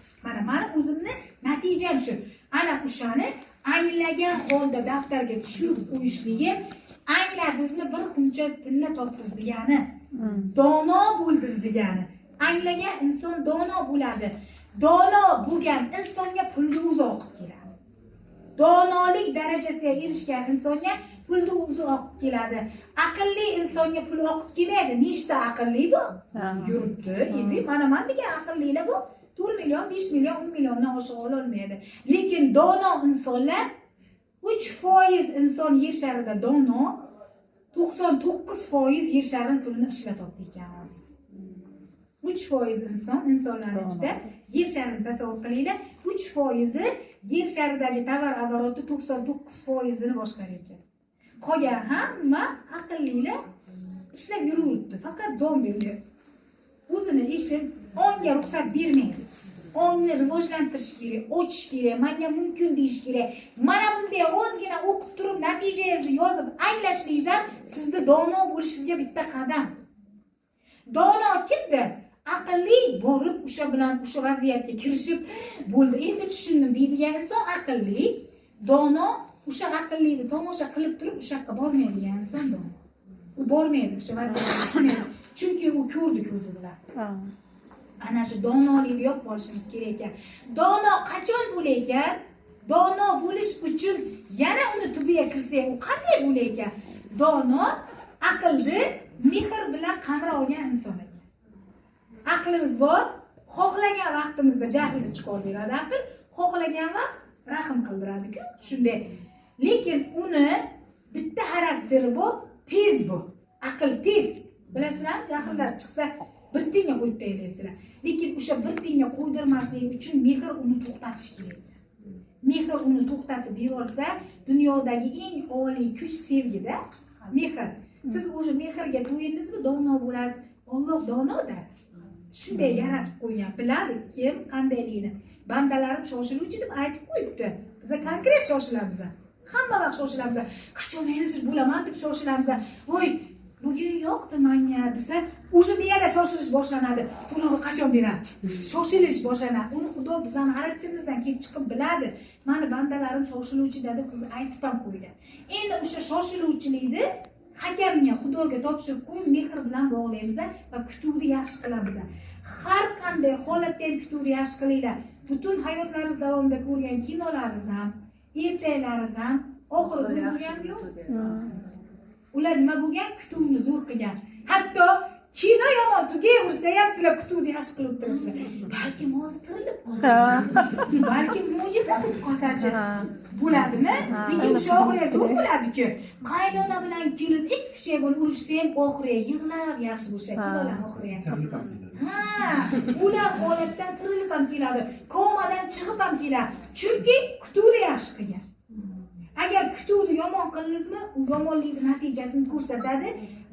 Mana o'zimni natijam shu. Ana o'shani anglagan holda daftarga tushirib qo'yishligi, angladingizmi bir xumcha tilla topdingiz degani. Dono bo'ldingiz degani. Anglagan inson dono bo'ladi. Dono bo'lgan insonga pulni o'zi oqib keladi. Donolik darajasiga erishgan insonga pulni o'zi oqib keladi. Aqlli insonga pul oqib kelmaydi. Nechta aqlli bu? Yuribdi. Endi mana degan aqllilar bu 4 million, 5 million, 10 milliondan oshiq ola olmaydi. Lekin dono insonlar 3% inson yer sharida dono, 99% yer sharining pulini ishlatibdi ekanmiz. 3% insonlar ichida yer sharini tasavvur qilinglar, 3% yer sharidagi tovar oboroti 99%ni boshqarar ekan. Qolgan hamma aqllilar ishlab yuribdi, faqat zombilar. O'zini ishi onga ruxsat bermaydi. Ongni rivojlantirish kerak, ochish kerak, menga mumkin deyish kerak. Mana bunday o'zgina o'qib turib natijangizni yozib anglashligingiz ham sizni dono bo'lishingizga bitta qadam. Dono kimdir? Aqlli borib o'sha bilan o'sha vaziyatga kirishib bo'ldi, endi tushundim deydigan inson aqlli. Dono o'sha aqllikni tomosha qilib turib o'sha yoqqa bormaydigan inson dono. U bormaydi o'sha vaziyatga tushmaydi. Chunki u ko'rdi ko'zi bilan. Ana shu donolikni yopib olishimiz kerak ekan. Dono qachon bo'lar ekan? Dono bo'lish uchun yana uni tubiga kirsak, u qanday bo'lar ekan? Dono aqlni mehr bilan qamrab olgan inson ekan. Aqlimiz bor, xohlagan vaqtimizda jahlni chiqarib beradi aql, xohlagan vaqt rahm qildiradi-ku, shunday. Lekin uni bitta xarakteri bor, tez bu. Aql tez. Bilasizlarmi, jahllar chiqsa bir tinga qo'yib tayyorlaysizlar. Lekin o'sha bir tinga qo'ydirmaslik uchun mehr uni to'xtatish kerak. Mehr uni to'xtatib bera olsa, dunyodagi eng oliy kuch sevgida mehr. Siz o'sha mehrga to'yindingizmi, dono bo'lasiz. Alloh donodir. Shunday yaratib qo'ygan, biladi kim qandayligini. Bandalarim shoshiluvchi deb aytib qo'yibdi. Biz konkret shoshilamiz. Hamma vaqt shoshilamiz. Qachon men siz bo'laman deb shoshilamiz. Voy, bugun yo'qdi manga desa, o'sha miyada shoshilish boshlanadi. To'lovi qachon beradi? Shoshilish boshlanadi. Uni Xudo bizning xarakterimizdan kelib chiqib biladi. Mani bandalarim shoshiluvchi deb qiz aytib ham qo'ydi. Endi o'sha shoshiluvchilikni hakamga, Xudoga topshirib qo'yib, mehr bilan bog'laymiz va kutuvni yaxshi qilamiz. Har qanday holatda ham kutuvni yaxshi qilinglar. Butun hayotlaringiz davomida ko'rgan kinolaringiz ham, ertaklaringiz ham oxiri zo'r bo'lganmi yo'q? Ular nima bo'lgan? Kutuvni zo'r qilgan. Hatto kino yomon tugaversa ham sizlar kutuvni yaxshi qilib o'tirasizlar. Balki hozir tirilib qolsa, balki mo'jiza bo'lib qolsa-chi bo'ladimi? Lekin o'sha oxiriga zo'r bo'ladi-ku. Qaynona bilan kelin ikki shay bo'lib urushsa ham oxiriga yig'lab yaxshi bo'lsa, kinolar oxiriga. Ular holatdan tirilib ham keladi, komadan chiqib ham keladi. Chunki kutuvni yaxshi qilgan. Agar kutuvni yomon qildingizmi, u yomonlik natijasini ko'rsatadi.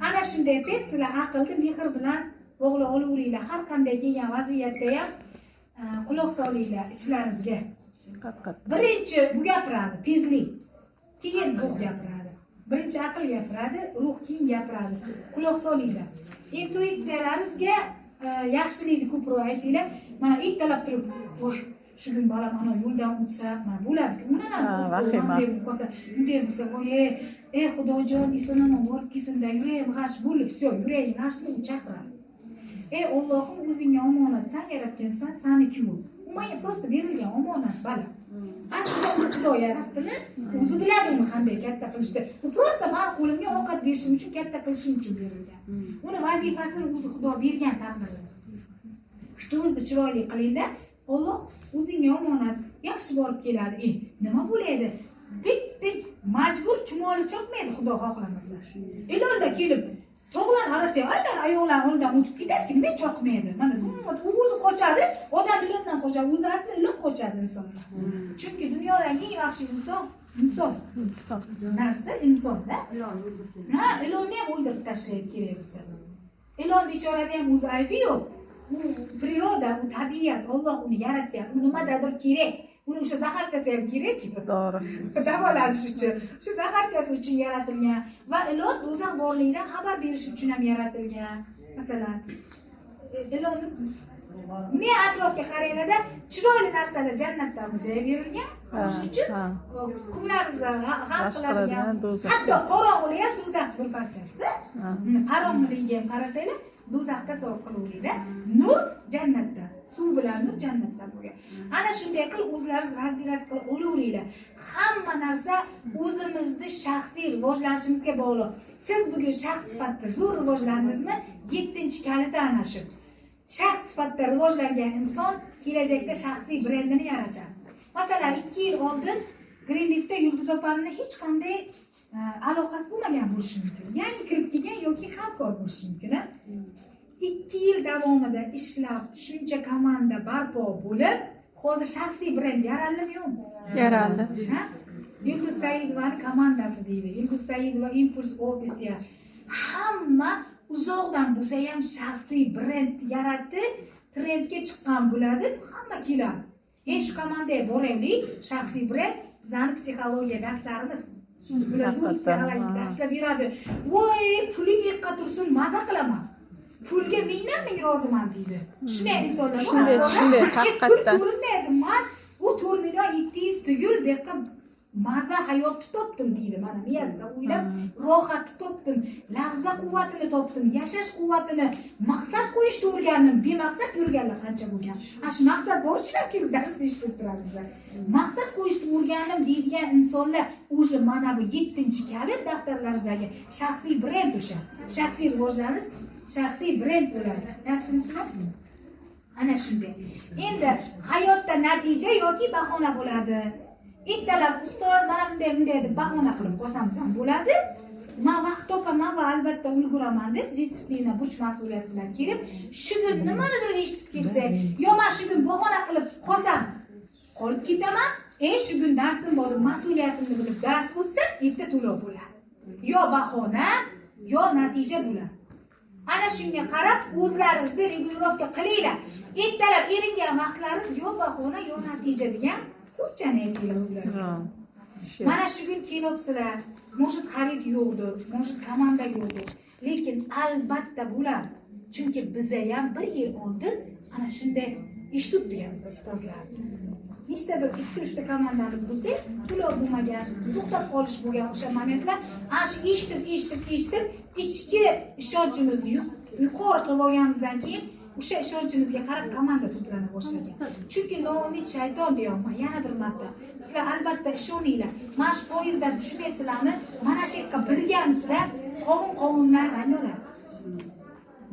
Ana shunday payt sizlar aqlni mehr bilan bog'lab olaveringlar. Har qanday kelgan vaziyatda ham quloq solinglar ichlaringizga. Birinchi bu gapiradi, tezlik. Keyin ruh gapiradi. Birinchi aql gapiradi, ruh keyin gapiradi. Quloq solinglar. Intuitsiyalaringizga yaxshilikni ko'proq aytinglar. Mana ertalab turib, voy, shu kun bolam ana yo'ldan o'tsa, mana bo'ladi-ku. Undan bo'lsa, voy, ey Xudojon, Isonani borib kelsin-da, yuragim g'ash bo'lib, vse, yuragim g'ashni chaqiradi. Ey Allohim, o'zingga omonat, sen yaratgansan, seniki u. U menga просто berilgan omonat, bala. Aslida Xudo yaratdimi? O'zi biladi uni qanday katta qilishni. U просто meni qo'limga ovqat berishim uchun, katta qilishim uchun berilgan. Uni vazifasini o'zi Xudo bergan taqdirda. Kutuvingizni chiroyli qilingda, Alloh o'zingga omonat, yaxshi borib keladi. Nima bo'ladi? Bitta majbur chumoli chopmaydi Xudo xohlamasa. Ilonlar kelib tog'lar arasiga aynan ayollar oldidan o'tib ketadi, nima choqmaydi. Mana o'zi qochadi, odam ilondan qochadi, o'zi aslida ilon qochadi insonlar. Chunki dunyodagi eng yaxshi inson narsa insonda. Ilonni ham o'ldirib tashlashga kerak bo'lsa. Ilon bechorani ham o'zi aybi yo'q. U priroda, u tabiat, Alloh uni yaratgan. U nimadadir kerak. Uni o'sha zaharchasi ham kerak. To'g'ri. Davolanish uchun. Shu zaharchasi uchun yaratilgan va ilon do'zax borligidan xabar berish uchun ham yaratilgan. Masalan, ilonni men atrofga qaranglarda chiroyli narsalar jannatdan bizga berilgan. Shuning uchun kunlaringizni g'am qiladigan, hatto qorong'ulik ham do'zax bir parchasida. Qorong'uligiga ham qarasanglar, do'zaxga sovg'a qilaveringlar. Nur jannatdan, suv bilan nur jannatdan bo'lgan. Ana shunday qilib o'zlaringiz razbirat qilib olaveringlar. Hamma narsa o'zimizni shaxsiy rivojlanishimizga bog'liq. Siz bugun shaxs sifatida zo'r rivojlandingizmi? 7-kaliti ana shu. Shaxs sifatida rivojlangan inson kelajakda shaxsiy brendini yaratadi. Masalan, 2 yil oldin Greenleaf'da Yulduz opamning hech qanday aloqasi bo'lmagan bo'lishi mumkin. Yangi kirib kelgan yoki hamkor bo'lishi mumkin. 2 yil davomida ishlab, shuncha komanda barpo bo'lib, hozir shaxsiy brend yaraldimi yo'qmi? Yaraldi. Yulduz Saidovaning komandasi deydi. Yulduz Saidova Impulse Office. Hamma uzoqdan bo'lsa ham shaxsiy brend yaratib, trendga chiqqan bo'ladi, hamma keladi. Shu komandaga boraylik, shaxsiy brend bizning psixologiya darslarimiz. Bular zo'r psixologiya darslar beradi. Voy, puling yiqqa tursin, maza qilaman. Pulga ming roziman deydi. Shunday insonlar bor. Shunday haqiqatdan. Men u 4 million 700 tugul bu yerga maza hayotni topdim deydi. Mana miyasida o'ylab, rohatni topdim, lahza quvvatini topdim, yashash quvvatini, maqsad qo'yishni o'rgandim. Bemaqsad yurganlar qancha bo'lgan. Shu maqsad borchilar kelib darsni eshitib turamizlar. Maqsad qo'yishni o'rgandim deydigan insonlar o'sha mana bu 7-kalit daftarlaringizdagi shaxsiy brend o'sha. Shaxsiy rivojlanish shaxsiy brend bo'ladi. Yaxshimisizlar? Ana shunday. Endi hayotda natija yoki bahona bo'ladi. Ertalab ustoz mana bunday deb bahona qilib qolsangiz ham bo'ladi. Men vaqt topaman va albatta ulguraman deb disiplina, burch mas'uliyat bilan kelib, shu kun nimanidir eshitib kelsa, yo men shu kun bahona qilib qolsam, qolib ketaman, shu kun darsim bor, mas'uliyatimni bilib dars o'tsam, erta to'lov bo'ladi. Yo bahona, yo natija bo'ladi. Ana shunga qarab o'zlaringizni regulirovka qilinglar. Ertalab eringan vaqtlaringiz yo bahona, yo natija degan so'zchani aytinglar o'zlaringiz. Mana shu kun kelyapsizlar. может xarid yo'qdir, может komanda yo'qdir. Lekin albatta bo'ladi. Chunki biza ham 1 yil oldin ana shunday eshitdik ustozlar. Nechtadir 2-3 ta komandamiz bo'lsa, to'lov bo'lmagan, to'xtab qolish bo'lgan o'sha momentlar, ana shu eshitib, ichki ishonchimizni yuqori qilib olganimizdan keyin o'sha ishonchimizga qarab komanda to'plana boshlagan. Chunki noumid shayton deyapman, yana bir marta. Sizlar albatta ishoninglar. Mana shu poyezddan tushmaysizlarmi? Mana shu yerga birgamisizlar, qovun-qovunlar rang oladi.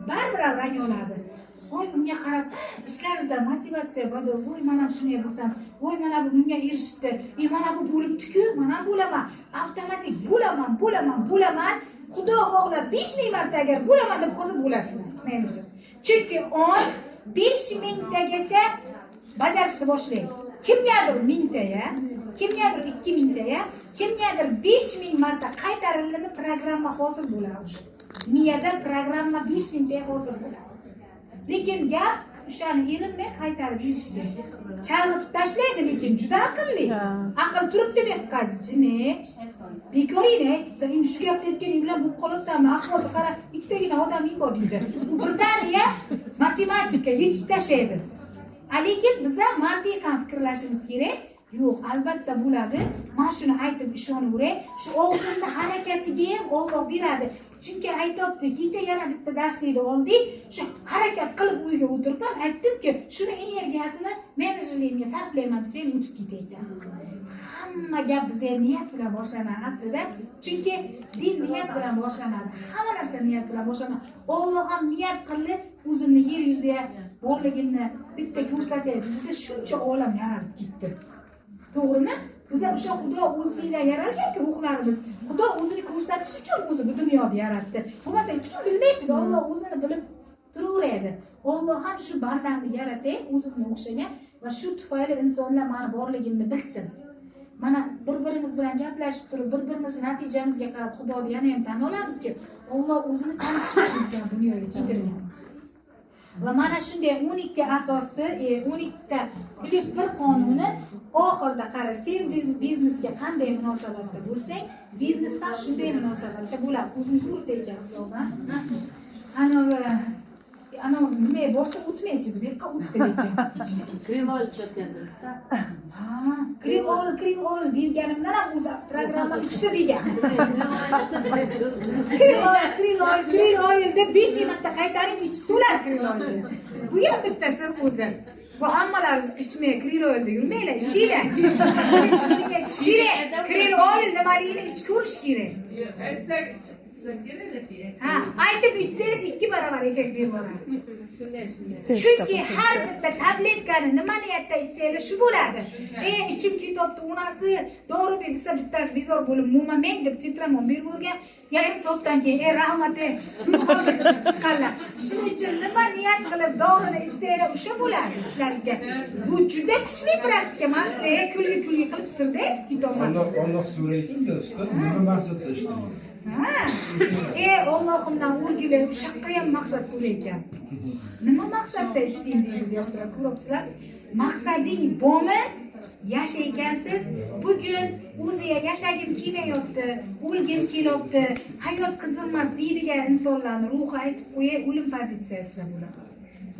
Baribir rang oladi. Voy unga qarab, ichlaringizda motivatsiya bor. Voy men ham shunday bo'lsam, voy mana bu bunga erishibdi. Mana bu bo'libdi-ku, men ham bo'laman. Avtomatik bo'laman. Xudo xohlab 5000 marta agar bo'laman deb qo'zib bo'lasizlar. Menimcha. Chunki 5000 tagacha bajarishni boshlaydi. Kimgadir 1000 taya, kimgadir 2000 taya, kimgadir 5000 marta qaytarilimi programma hosil bo'ladi. Miyada programma 5000 taya hosil bo'ladi. Lekin gap o'shani erinmay qaytarib berishdi. Chalg'itib tashlaydi, lekin juda aqlli. Aql turibdi bu yoqqa, jimi. Bekorine, sen shu gapni aytganing bilan bu qolibsanmi? Ahvolga qara, ikkitagina odaming bor deydi. Bu birdaniya matematika yechib tashlaydi. Lekin biza mantiqan fikrlashimiz kerak. Yo'q, albatta bo'ladi. Men shuni aytib ishonaveray. Shu og'zimni harakatiga ham Alloh beradi. Chunki aytibdi, kecha yana bitta darslikda oldik. Shu harakat qilib uyga o'tiribman, aytdimki, shuni energiyasini menejerligimga sarflayman desam o'tib ketayotgan. Hamma gap bizga niyat bilan boshlanadi aslida. Chunki din niyat bilan boshlanadi. Hamma narsa niyat bilan boshlanadi. Alloh ham niyat qilib o'zini yer yuziga borligini bitta ko'rsatadi. Bizda shuncha olam yaratib ketdi. To'g'rimi? Biz o'sha Xudo o'zidan yaralgan-ku ruhlarimiz. Xudo o'zini ko'rsatish uchun o'zi bu dunyoni yaratdi. Bo'lmasa hech kim bilmaydi, Alloh o'zini bilib turaveradi. Alloh ham shu bandani yaratay, o'zimga o'xshagan va shu tufayli insonlar meni borligimni bilsin. Mana bir-birimiz bilan gaplashib turib, bir-birimizning natijamizga qarab Xudoni yana ham tan olamizki, Alloh o'zini tanitish uchun bizani dunyoga keltirgan. Va mana shunday 12 asosda 12 ta plus 1 qonuni oxirida qara, sen biznesga qanday munosabatda bo'lsang, biznes ham shunday munosabatda bo'ladi. Ko'zingiz urdi ekan hisobdan. Ana nima bo'lsa o'tmaychi deb yoqqa o'tdi lekin. Kremol chotgandirsa. Kremol deganimdan ham o'zi programma chiqdi degan. Kremol deb 5 marta qaytaring ichish to'lar kremolni. Bu ham bittasi o'zi. Bu hammalaringiz ichmay kremolda yurmanglar, ichinglar. Birinchi ichish kerak. Kremol nimaligini ichib ko'rish kerak. Ha, aytib ichsangiz 2 barobar effekt beradi. Chunki har bitta tabletkani nima niyatda ichsangiz shu bo'ladi. Ichim ketibdi, unasi dori bersa bittasi bezor bo'lib, umuman men deb sitramon berib o'rgan, yarim soatdan keyin rahmat chiqqanlar. Shuning uchun nima niyat qilib dorini ichsangiz o'sha bo'ladi ishlaringizga. Bu juda kuchli praktika. Men sizlarga kulgi qilib sirda aytib ketaman. Alloh so'raydi-ku, ustoz, nima maqsadda ishlaydi? Allohimdan o'rgilay, o'sha ham maqsad so'raykan. Nima maqsadda ichding deydi, deyaptilar, ko'ryapsizlar? Maqsading bormi? Yashaykansiz. Bugun o'ziga yashagim kelmayapti, o'lgim kelyapti, hayot qiziqmas deydigan insonlarni ruhi aytib qo'yay, o'lim pozitsiyasida bo'ladi.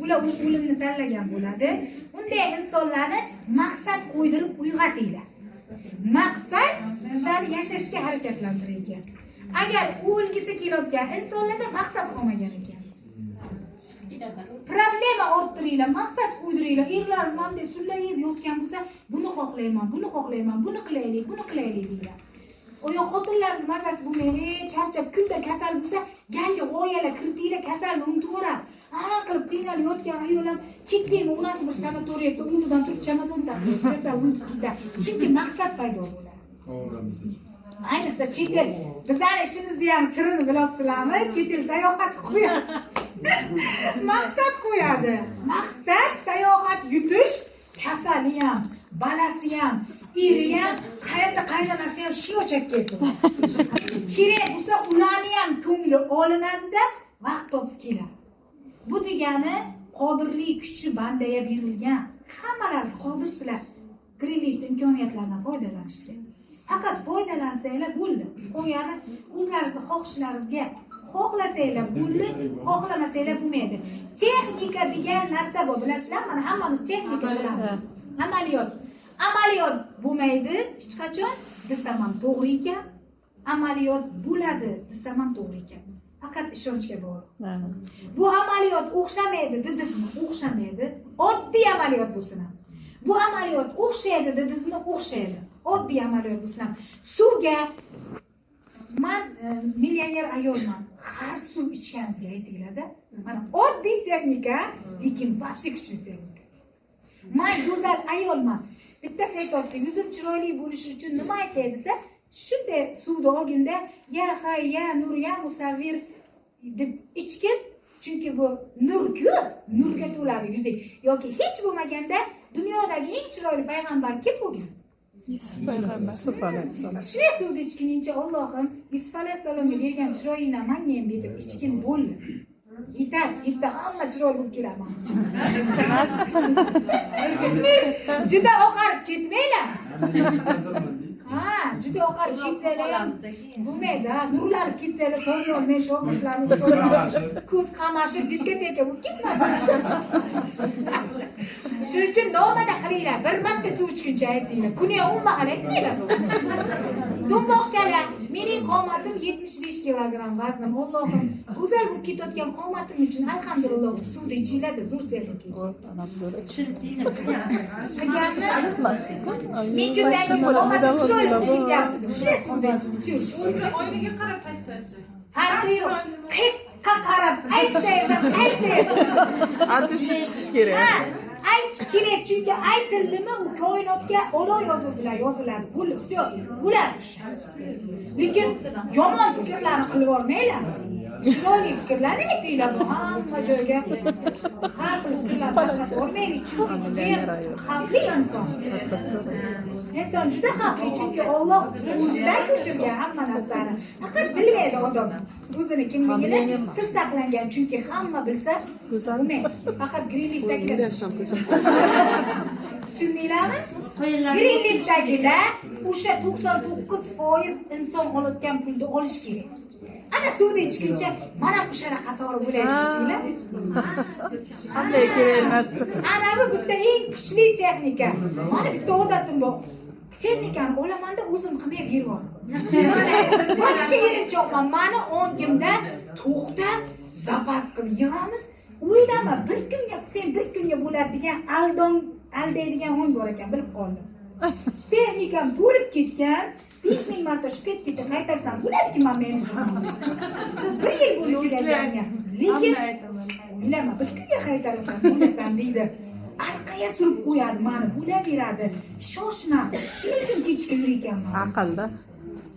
Ular o'sha o'limni tanlagan bo'ladi. Unday insonlarni maqsad qo'ydirib uyg'otinglar. Maqsad bizani yashashga harakatlantirgan. Agar o'lgisi kelayotgan insonlarda maqsad qolmagan ekan. Problema orttiringlar, maqsad qo'ydiringlar. Erlaringiz bunday sullayib yotgan bo'lsa, buni xohlayman, buni qilaylik deydilar. Oyoq xotinlaringiz mazasi bo'lmay, charchab, kunda kasal bo'lsa, yangi g'oyalar kiritinglar, kasalni unutib yuboradi. Qilib qiynalib yotgan ayolam ketdimi, unasi bir sanatoriyga umumidan turib chamadondan kasal unutib ketadi. Chunki maqsad paydo bo'ladi. Ayniqsa chet el, bizlar ishimizni ham sirini bilyapsizlarmi? Chet el sayohat qo'yadi. Maqsad qo'yadi. Maqsad sayohat yutish, kasali ham, balasi ham, eri ham, qaynonasi ham shuni chakaydi. Kerak bo'lsa ularni ham ko'ngli olinadi-da, vaqt topib keladi. Bu degani qodirlik kuchi bandaga berilgan. Hammalaringiz qodirsizlar. Kredit imkoniyatlardan foydalanishga. Faqat foydalansanglar bo'ldi. Qo'yani o'zlaringizni xohishlaringizga xohlasanglar bo'ldi, xohlamasanglar bo'lmaydi. Texnika degan narsa bor, bilasizlar? Mana hammamiz texnika bilamiz. Amaliyot bo'lmaydi hech qachon desam ham to'g'ri ekan. Amaliyot bo'ladi desam ham to'g'ri ekan. Faqat ishonchga bog'liq. Bu amaliyot o'xshamaydi dedizmi? O'xshamaydi. Oddiy amaliyot bo'lsin ham. Bu amaliyot o'xshaydi dedizmi? O'xshaydi. Oddiy amaliyot bo'lsin ham. Suvga men millioner ayolman. Har suv ichganingizga aytinglar-da. Mana oddiy texnika, lekin vobshe kuchli texnika. Men go'zal ayolman. Bittasi aytibdi, yuzim chiroyli bo'lishi uchun nima aytay desa, shunday suvni olginda ya hay ya nur ya musavvir deb ichgin, chunki bu nur-ku, nurga to'ladi yuzing. Yoki hech bo'lmaganda dunyodagi eng chiroyli payg'ambar kim bo'lgan? Yusuf alayhissalom. Shunday suvni ichguningcha Allohim Yusuf alayhissalomga bergan chiroyingdan menga ham berib ichgin bo'ldi. Yetar, bitta hamma chiroyli bo'lib kelaman. Juda oqarib ketmanglar. Ha, juda oqarib ketsanglar ham bo'lmaydi. Nurlanib ketsanglar to'g'ri olmay shogirdlarni ko'z qamashib diskoteka bo'lib ketmasin. Shuning uchun nomada qilinglar. Bir marta suv ichguncha aytinglar. Kuniga 10 mahal aytmanglar. Do'mmoqchalar, mening qomatim 75 kilogramm vaznim. Allohim, go'zal bo'lib ketayotgan qomatim uchun alhamdulillah suvni ichinglar-da, zo'r texnika. Men kundan kun qomatim chiroyli bo'lib ketyapti. Shunday suvni ichish. Oynaga qarab aytsachi. Farqi yo'q. Qirqqa qarab aytsangiz. Atishi chiqish kerak. Aytish kerak, chunki aytildimi u koinotga olov yozuvlar yoziladi. Bo'ladi shu. Lekin yomon fikrlarni qilib yormanglar. Chiroyli fikrlarni aytinglar, bu hamma joyga har xil fikrlar tarqatib yormaylik, chunki juda xavfli inson. Inson juda xavfli, chunki Alloh o'zidan ko'chirgan hamma narsani. Faqat bilmaydi odam o'zini kimligini sir saqlangan, chunki hamma bilsa bo'lmaydi. Faqat Greenleaf'dagilar tushundinglarmi? Greenleaf'dagilar o'sha 99% inson oladigan pulni olish kerak. Ana suvni ichguncha mana o'shana qatori bo'laydi ichinglar. Qanday kerak narsa. Ana bu bitta eng kuchli texnika. Mana bitta odatim bor. Texnikani olamanda o'zim qilmay beraman. Qo'shni yerinchoqman. Mani ongimda to'xta, zapas qilib yig'amiz. O'ylama, bir kunga qilsang bir kunga bo'ladi degan aldaydigan o'ng bor ekan, bilib qoldim. Texnikam to'lib ketgan. 5000 marta shu petgacha qaytarsam bo'ladiki, men menejerman. Bir yil bo'ldi o'ylaganimga. Lekin o'ylama, bir kunga qaytarasan, bo'lasan deydi. Arqaga surib qo'yadi, meni bo'laveradi. Shoshma. Shuning uchun kechga yuraykanman. Aqlda.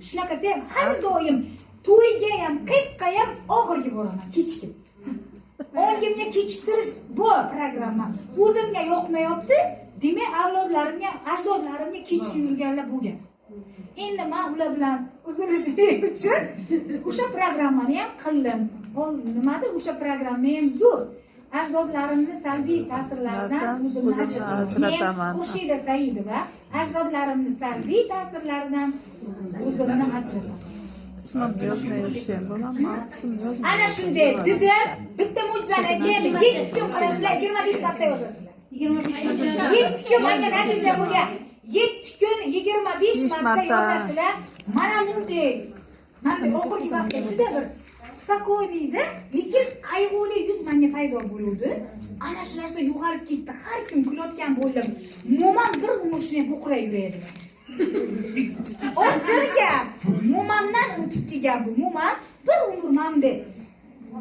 Shunaqa sen har doim to'yga ham, qirqqa ham oxirgi boraman, kechki. Ongimga kechiktirish bu programma. O'zimga yoqmayapti, demak avlodlarimga, ajdodlarimga kechki yurganlar bo'lgan. Endi men ular bilan uzilishim uchun o'sha programmani ham qildim. Nimada o'sha programma ham zo'r. Ajdodlarimni salbiy ta'sirlaridan o'zimni ajrataman. Xushida Saidova ajdodlarimni salbiy ta'sirlaridan o'zimni ajrataman. Ismimni yozmay yurishim bo'ladimi? Ismimni yozmay. Ana shunday dedim. Bitta mo'jizani aytaymi? 7 kun qilasizlar, 25 marta yozasizlar. 7 kun menga natija bo'lgan. 7 kun 25 marta yozasizlar. Mana bunday. Mana oxirgi vaqtda juda bir spokойныйda, lekin qayg'uli yuz menga paydo bo'ldi. Ana shu narsa yo'g'olib ketdi. Har kun kulayotgan bo'ldim. Mo'mam bir umr shunday buqray yuradi. Ochirgan. Mo'mamdan o'tib kelgan bu. Mo'mam bir umr menga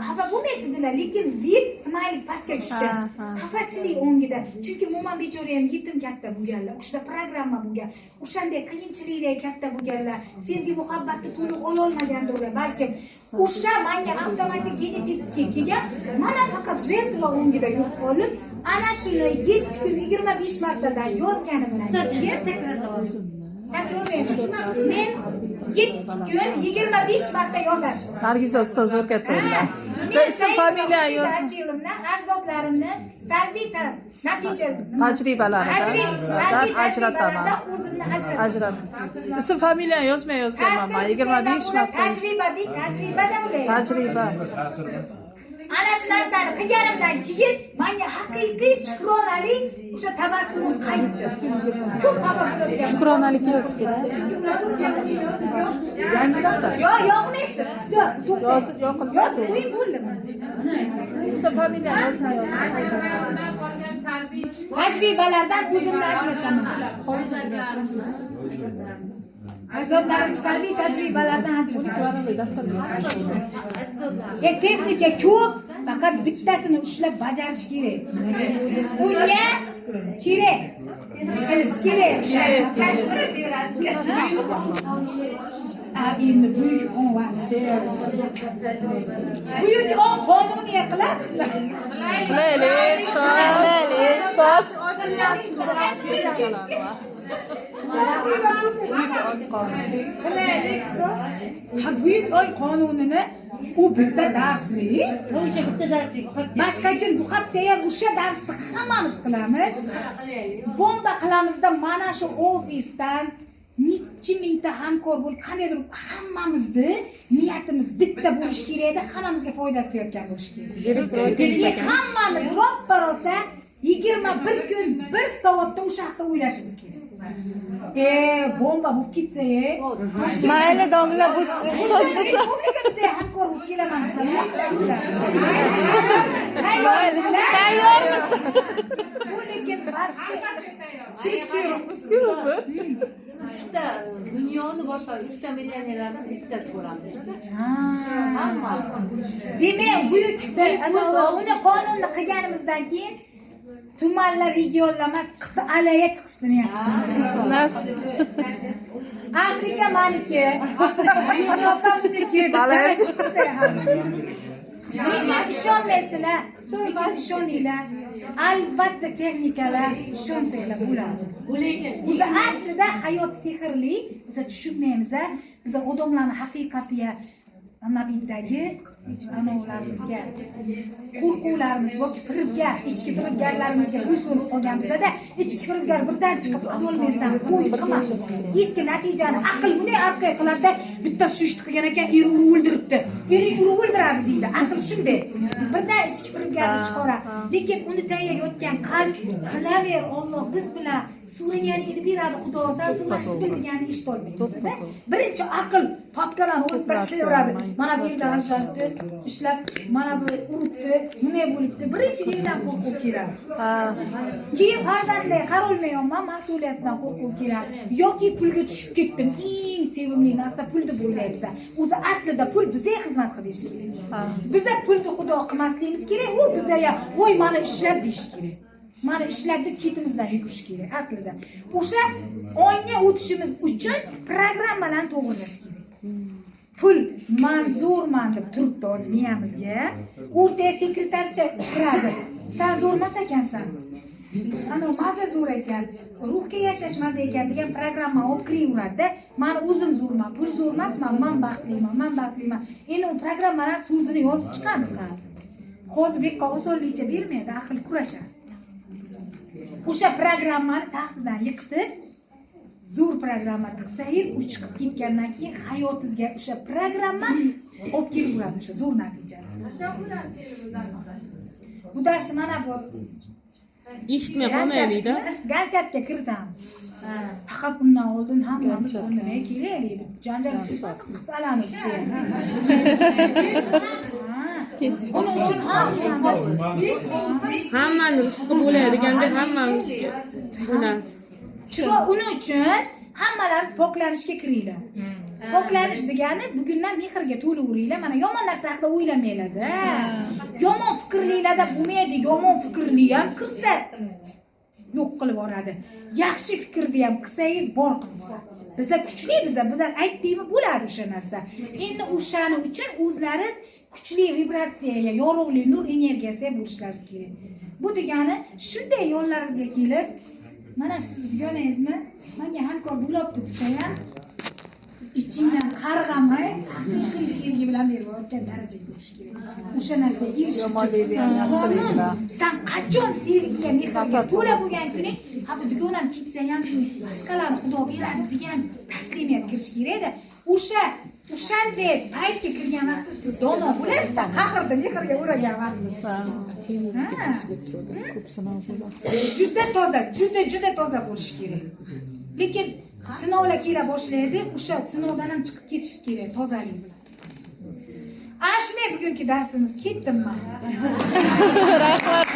xafa bo'lmaydilar, lekin vid smiley pastga tushgan. Xafachilik o'ngida. Chunki mo'mam bechora ham yetim katta bo'lganlar. O'shda programma bo'lgan. O'shanday qiyinchiliklar katta bo'lganlar. Sevgi muhabbatni to'liq ola olmagandirlar, balkim. O'sha menga avtomatik genetически kelgan. Mana faqat jертва o'ngida yurib qolib, ana shuni 7 kun 25 martadan yozganimdan keyin takrorlayman. Men kun 25 marta yozasiz. Nargiza ustoz o'rgatadilar. Ism familiya yozma. Ajdodlarimni salbiy natija Tajribalaridan ajrataman. o'zimni Ajrat. Ism familiya yozmay yozganman. 25 marta. tajriba davlat. Tajriba. ta'sir emas. Ana shu narsani qilganimdan keyin menga haqiqiy shukronalik o'sha tabassumim qaytdi. Ko'p xabar Shukronalik yozish kerak. Yangi daftar. yoqmaysiz. Yozib yoqilmaydi. Yozib qo'yib bo'ldim. Ism familiya yozmay Tajribalardan o'zimni ajrataman. Ajdodlarim salbiy tajribalardan ajrataman. Texnika ko'p, faqat bittasini ushlab bajarish kerak. Unga kerak. Qilish kerak. Endi buyuk on qonuniy qilamizmi? Qilaylik, ustoz. Buyuk oy qonunini u bitta darslik. O'sha bitta darslik. Boshqa kun bu hafta ham o'sha darsni hammamiz qilamiz. Bomba qilamizda mana shu ofisdan necha mingta hamkor bo'lib, qandaydir hammamizni niyatimiz bitta bo'lish kerak edi, hammamizga foydasi tegayotgan bo'lish kerak. Hammamiz ro'ppa rosa 21 kun 1 soatda o'sha haqda o'ylashimiz kerak. Bomba bo'lib ketsa, Mayli domla bu respublikamizga hamkor bo'lib kelaman desa, tayyormisiz? bu lekin Uchta dunyoni boshqa 3 ta millionerlardan bittasi ko'ramiz. Hamma. Demak, buyukda uni qonunni qilganimizdan keyin tumanlar, regionlar emas, qit'alarga chiqishni niyat Afrika maniki, Yevropa buniki. Lekin ishonmaysizlar, lekin ishoninglar. Albatta texnikalar ishonsanglar bo'ladi. Biz aslida hayot sehrli, biz tushunmaymiz. Biz odamlarning haqiqatiga Nabiydagi anavlarimizga qo'rquvlarimiz yoki firibgar, ichki firibgarlarimizga bo'ysunib qolganmizda, ichki firibgar birdan chiqib qilolmaysan, qo'y qilma. Eski natijani aql bunday orqaga qiladi, bitta shu ishni qilgan ekan, erini o'ldiribdi. Ering uni o'ldiradi deydi. Aql shunday. Birdan ichki firibgarni chiqaradi. Lekin uni tayyorlayotgan qalb qilaver, Alloh biz bilan so'raganingni beradi, Xudo sen so'rashni bilganini eshitolmaysiz-da. Birinchi aql patkalarni urib tashlayveradi. Mana bu yerdan ashaldi, ishlab, mana bu uribdi, bunday bo'libdi. Birinchi yerdan qo'rquv keladi. Keyin farzandlar qarolmayapman, mas'uliyatdan qo'rquv keladi. Yoki pulga tushib ketdim. Eng sevimli narsa pul deb o'ylaymiz. O'zi aslida pul bizga xizmat qilishi kerak. Biza pulni Xudo qilmasligimiz kerak, u bizga voy mana ishlab deyish kerak. Mana ishlarni ketimizdan yugurish kerak aslida. O'sha onga o'tishimiz uchun programmalarni to'g'irlash kerak. Pul manzurman deb turibdi o'z miyamizga. O'rtaga sekretarcha kiradi. Sen zo'rmas ekansan. Ana maza zo'r ekan, ruhga yashash maza ekan degan programma olib kiraveradi-da. Men o'zim zo'rman, pul zo'r emasman, men baxtliman. Endi u programmalar so'zini yozib chiqamiz ham. Hozirga osonlikcha bermaydi, aql kurashadi. O'sha programmani taxtidan yiqitib, zo'r programma qilsangiz, u chiqib ketgandan keyin hayotingizga o'sha programma olib kelaveradi, o'sha zo'r natijani. Bu darsni mana bu eshitmay qolmaylikda. Ganchatga kiritamiz. Faqat undan oldin hammamiz nimaga kelaylik? Janjal chiqmasin, qit'alarni ustiga. Buning uchun Hammani rizqi bo'layotganda hammamizga bo'ladi. Uning uchun hammalaringiz poklanishga kiringlar. Poklanish degani bugundan mehrga to'laveringlar. Mana yomon narsa haqida o'ylamanglar-da. Yomon fikrlilarda bo'lmaydi, yomon fikrli ham kirsa yo'q qilib yuboradi. Yaxshi fikrni ham qilsangiz bor qilib yuboradi. Biza kuchli, biza aytdikmi bo'ladi o'sha narsa. Endi o'shani uchun o'zlaringiz kuchli vibratsiyaga, yorug'li nur energiyasiga bo'lishlaringiz kerak. Bu degani shunday yo'llaringizga kelib, mana siz dugonangizni menga hamkor bo'libdi desa ham ichingdan qarg'amay haqiqiy sevgi bilan berib o'tgan darajaga o'tish kerak. O'sha narsaga erishish uchun sen qachon sevgiga mehrga to'la bo'lgan kuning, hatto dugonam ketsa ham boshqalarni Xudo beradi degan taslimiyat kirish kerak-da. O'shanday paytga kirgan vaqtda siz dono bo'lasiz-da, qahrda mehrga o'ragan vaqtda. Juda toza bo'lish kerak. Lekin sinovlar kela boshlaydi, o'sha sinovdan ham chiqib ketish kerak tozalik bilan. Ana shunday bugungi darsimiz ketdimmi? Rahmat.